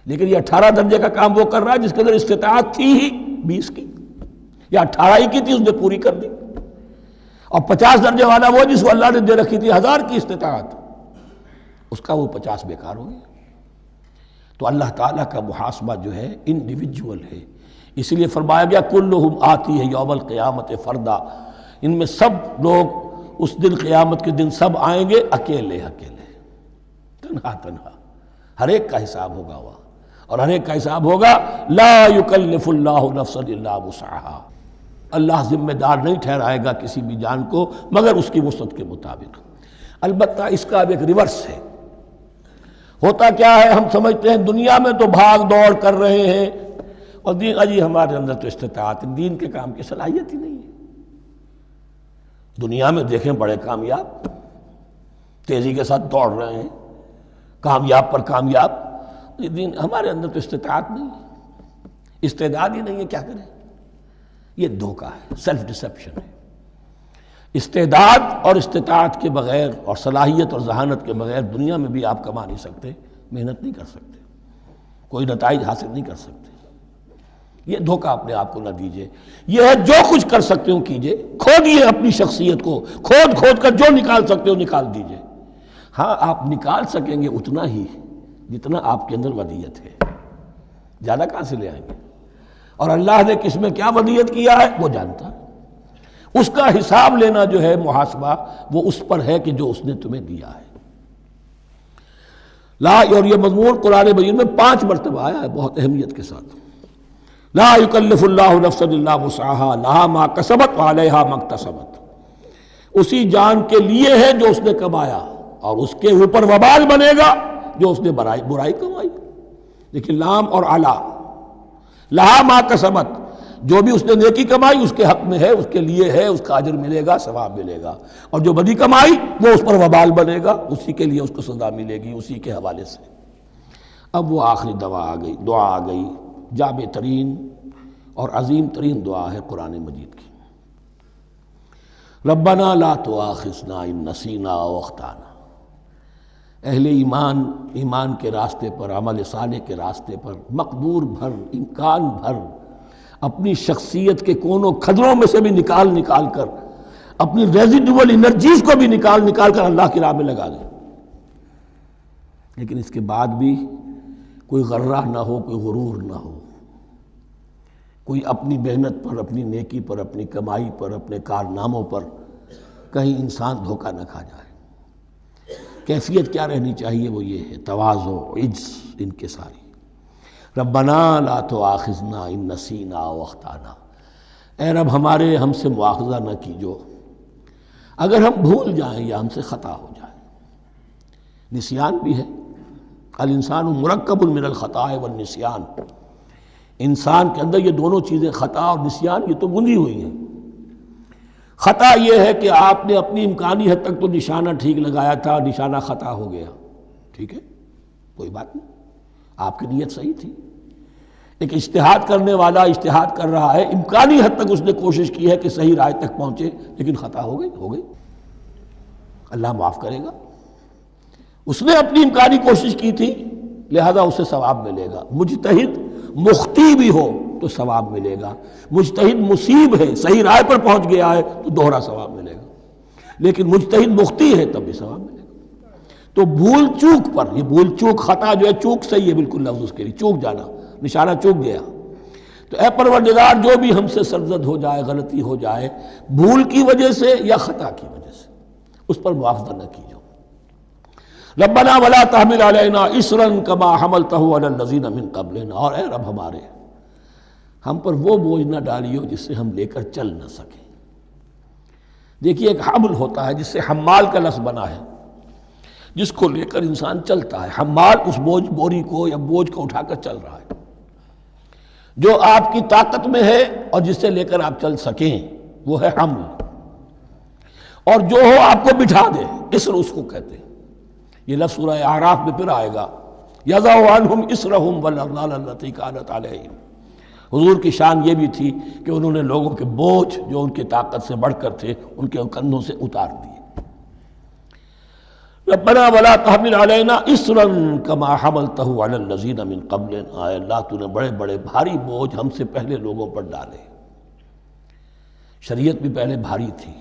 لیکن یہ 18 درجے کا کام وہ کر رہا ہے جس کے اندر استطاعت تھی ہی 20 کی، یا 18 ہی کی تھی، اس نے پوری کر دی۔ اور 50 درجے والا وہ جس کو اللہ نے دے رکھی تھی 1000 کی استطاعت، اس کا وہ 50 بیکار ہو گیا۔ تو اللہ تعالیٰ کا محاسبہ جو ہے انڈیویجول ہے، اس لیے فرمایا گیا کلہم آتی ہے یوم القیامت فردا، ان میں سب لوگ اس دن قیامت کے دن سب آئیں گے اکیلے اکیلے، تنہا تنہا، ہر ایک کا حساب ہوگا وہاں، اور ہر ایک کا حساب ہوگا لا یکلف اللہ نفسا الا وسعها، اللہ ذمہ دار نہیں ٹھہرائے گا کسی بھی جان کو مگر اس کی وسعت کے مطابق۔ البتہ اس کا اب ایک ریورس ہے۔ ہوتا کیا ہے، ہم سمجھتے ہیں دنیا میں تو بھاگ دوڑ کر رہے ہیں، اور دین اجی ہمارے اندر تو استطاعت، دین کے کام کی صلاحیت ہی نہیں ہے۔ دنیا میں دیکھیں بڑے کامیاب، تیزی کے ساتھ دوڑ رہے ہیں کامیاب پر کامیاب. دین ہمارے اندر تو استطاعت نہیں ہے، استعداد ہی نہیں ہے، کیا کریں؟ یہ دھوکہ ہے، سیلف ڈسیپشن ہے. استعداد اور استطاعت کے بغیر اور صلاحیت اور ذہانت کے بغیر دنیا میں بھی آپ کما نہیں سکتے، محنت نہیں کر سکتے، کوئی نتائج حاصل نہیں کر سکتے. یہ دھوکہ اپنے آپ کو نہ دیجیے. یہ ہے جو کچھ کر سکتے ہو کیجیے، کھودیے اپنی شخصیت کو، کھود کر جو نکال سکتے ہو نکال دیجیے. ہاں آپ نکال سکیں گے اتنا ہی جتنا آپ کے اندر ودیت ہے، زیادہ کہاں سے لے آئیں گے؟ اور اللہ نے کس میں کیا ودیت کیا ہے وہ جانتا ہے. اس کا حساب لینا جو ہے، محاسبہ، وہ اس پر ہے کہ جو اس نے تمہیں دیا ہے. اور یہ مضمون قرآن مجید میں 5 مرتبہ آیا ہے بہت اہمیت کے ساتھ. لا یکلف اللہ نفسا الا وسعها لها ما کسبت وعلیہا ما اکتسبت. اسی جان کے لیے ہے جو اس نے کمایا، اور اس کے اوپر وبال بنے گا جو اس نے برائی کمائی. لیکن لام اور علا، لہا ما کسبت، جو بھی اس نے نیکی کمائی اس کے حق میں ہے، اس کے لیے ہے، اس کا اجر ملے گا، ثواب ملے گا. اور جو بدی کمائی وہ اس پر وبال بنے گا، اسی کے لیے اس کو سزا ملے گی، اسی کے حوالے سے. اب وہ آخری دعا آ گئی، جامع ترین اور عظیم ترین دعا ہے قرآن مجید کی. ربنا لا تؤاخذنا ان نسینا او اخطانا. اہل ایمان کے راستے پر، عمل صالح کے راستے پر مقدور بھر، امکان بھر اپنی شخصیت کے کونوں کھدروں میں سے بھی نکال کر، اپنی ریزیڈول انرجیز کو بھی نکال کر اللہ کی راہ میں لگا دیں. لیکن اس کے بعد بھی کوئی غرہ نہ ہو، کوئی غرور نہ ہو، کوئی اپنی محنت پر، اپنی نیکی پر، اپنی کمائی پر، اپنے کارناموں پر کہیں انسان دھوکہ نہ کھا جائے. کیفیت کیا رہنی چاہیے؟ وہ یہ ہے تواضع، عجز، انکساری. ربنا لا تؤاخذنا ان نسینا او اخطانا. اے رب ہم سے مواخذہ نہ کیجو اگر ہم بھول جائیں یا ہم سے خطا ہو جائے. نسیان بھی ہے، الانسان مرکب من الخطاء والنسیان. انسان کے اندر یہ دونوں چیزیں، خطا اور نسیان، یہ تو بندھی ہوئی ہیں. خطا یہ ہے کہ آپ نے اپنی امکانی حد تک تو نشانہ ٹھیک لگایا تھا، نشانہ خطا ہو گیا، ٹھیک ہے، کوئی بات نہیں، آپ کی نیت صحیح تھی. ایک اجتہاد کرنے والا اجتہاد کر رہا ہے، امکانی حد تک اس نے کوشش کی ہے کہ صحیح رائے تک پہنچے، لیکن خطا ہو گئی، اللہ معاف کرے گا. اس نے اپنی امکانی کوشش کی تھی، لہذا اسے ثواب ملے گا. مجتہد مخطی بھی ہو تو ثواب ملے گا. مجتہد مصیب ہے، صحیح رائے پر پہنچ گیا ہے تو دوہرا ثواب ملے گا. لیکن مجتہد مخطی ہے تب بھی ثواب ملے گا. تو بھول چوک پر، یہ بھول چوک، خطا جو ہے، چوک صحیح ہے بالکل لفظ اس کے لیے، چوک جانا، نشانہ چوک گیا. تو اے پروردگار جو بھی ہم سے سرزد ہو جائے، غلطی ہو جائے، بھول کی وجہ سے یا خطا کی وجہ سے، اس پر معاوضہ نہ کیجو. ربنا ولا تحمل علینا اصرا کما حملتہ علی الذین من قبلنا. اور اے رب ہمارے، ہم پر وہ بوجھ نہ ڈالیو جس سے ہم لے کر چل نہ سکیں. دیکھیے ایک حمل ہوتا ہے جس سے حمال کا لفظ بنا ہے، جس کو لے کر انسان چلتا ہے. حمال اس بوری کو یا بوجھ کو اٹھا کر چل رہا ہے. جو آپ کی طاقت میں ہے اور جس سے لے کر آپ چل سکیں وہ ہے حمل. اور جو ہو آپ کو بٹھا دے، اسر اس کو کہتے ہیں. یہ لفظ سورہ اعراف میں پھر آئے گا، یضع عنہم اسرہم والاغلال التی کانت علیہم. حضور کی شان یہ بھی تھی کہ انہوں نے لوگوں کے بوجھ جو ان کی طاقت سے بڑھ کر تھے ان کے کندھوں سے اتار دیے. ربنا ولا تحمل علینا اصرا کما حملتہ علی الذین من قبلنا. اے اللہ تو نے بڑے بڑے بھاری بوجھ ہم سے پہلے لوگوں پر ڈالے. شریعت بھی پہلے بھاری تھی،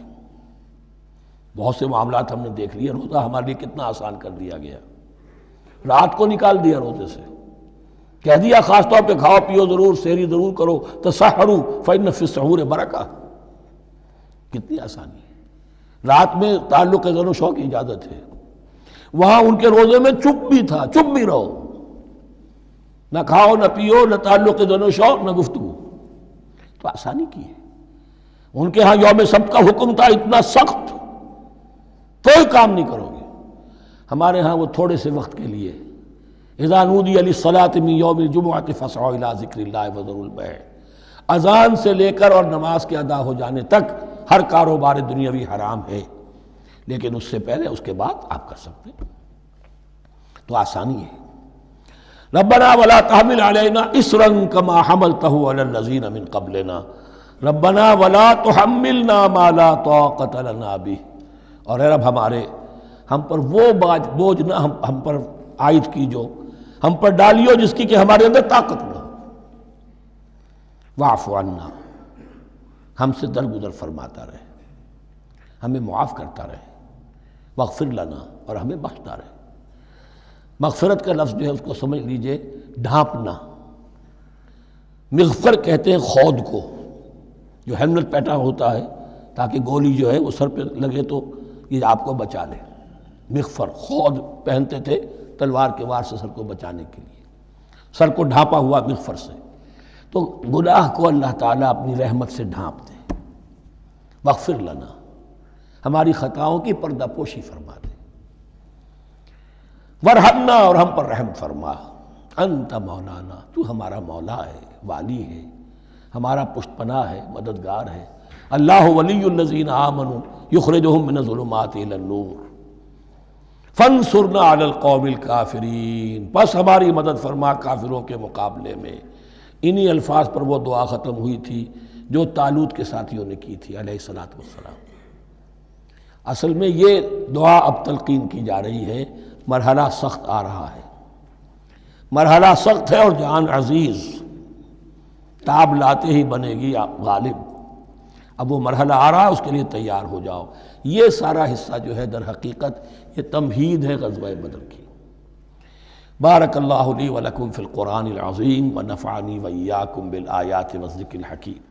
بہت سے معاملات ہم نے دیکھ لیے. روزہ ہمارے لیے کتنا آسان کر دیا گیا، رات کو نکال دیا روزے سے، کہہ دیا خاص طور پہ کھاؤ پیو ضرور، سحری ضرور کرو، تسحروا فإن فی السحور برکہ. کتنی آسانی ہے. رات میں تعلق زن و شو کی اجازت ہے. وہاں ان کے روزے میں چپ بھی تھا، چپ بھی رہو، نہ کھاؤ نہ پیو، نہ تعلق زن و شو، نہ گفتگو. تو آسانی کی ہے. ان کے ہاں یوم سبت کا حکم تھا اتنا سخت، کوئی کام نہیں کرو گے. ہمارے ہاں وہ تھوڑے سے وقت کے لیے، اذا نودی للصلاۃ من یوم الجمعۃ فاسعوا الی ذکر اللہ وذروا البیع. اذان سے لے کر اور نماز کے ادا ہو جانے تک ہر کاروبار دنیاوی حرام ہے، لیکن اس سے پہلے اس کے بعد آپ کر سکتے ہیں، تو آسانی ہے۔ ربنا ولا تحمل علینا اصرا کما حملتہ علی الذین من قبلنا ربنا ولا تحملنا ما لا طاقت لنا بہ، اور اے رب ہمارے ہم پر وہ بوجھ نہ ہم پر عائد کی جو ہم پر ڈالیو جس کی کہ ہمارے اندر طاقت نہ ہو، واعف عنا، ہم سے درگزر فرماتا رہے، ہمیں معاف کرتا رہے، واغفر لنا، اور ہمیں بخشتا رہے۔ مغفرت کا لفظ جو ہے اس کو سمجھ لیجئے ڈھانپنا، مغفر کہتے ہیں خود کو، جو ہیلمٹ پیٹا ہوتا ہے تاکہ گولی جو ہے وہ سر پہ لگے تو یہ آپ کو بچا لے، مغفر خود پہنتے تھے تلوار کے وار سے سر کو بچانے کے لیے، سر کو ڈھانپا ہوا مغفر سے، تو گناہ کو اللہ تعالیٰ اپنی رحمت سے ڈھانپ دے، واغفر لنا، ہماری خطاؤں کی پردہ پوشی فرما دے، ورحمنا، اور ہم پر رحم فرما، انت مولانا، تو ہمارا مولا ہے، والی ہے، ہمارا پشت پناہ ہے، مددگار ہے۔ اللہ ولی الذین آمنوا یخرجہم من الظلمات الی النور فانصرنا علی القوم الکافرین، پس ہماری مدد فرما کافروں کے مقابلے میں۔ انہی الفاظ پر وہ دعا ختم ہوئی تھی جو طالوت کے ساتھیوں نے کی تھی علیہ الصلوۃ والسلام۔ اصل میں یہ دعا اب تلقین کی جا رہی ہے، مرحلہ سخت آ رہا ہے، مرحلہ سخت ہے اور جان عزیز، تاب لاتے ہی بنے گی غالب، اب وہ مرحلہ آ رہا ہے، اس کے لیے تیار ہو جاؤ۔ یہ سارا حصہ جو ہے در حقیقت یہ تمہید ہے غزوہ بدر کی۔ بارک اللہ لی ولکم فی القرآن العظیم ونفعنی وإیاکم بالآیات والذکر الحکیم۔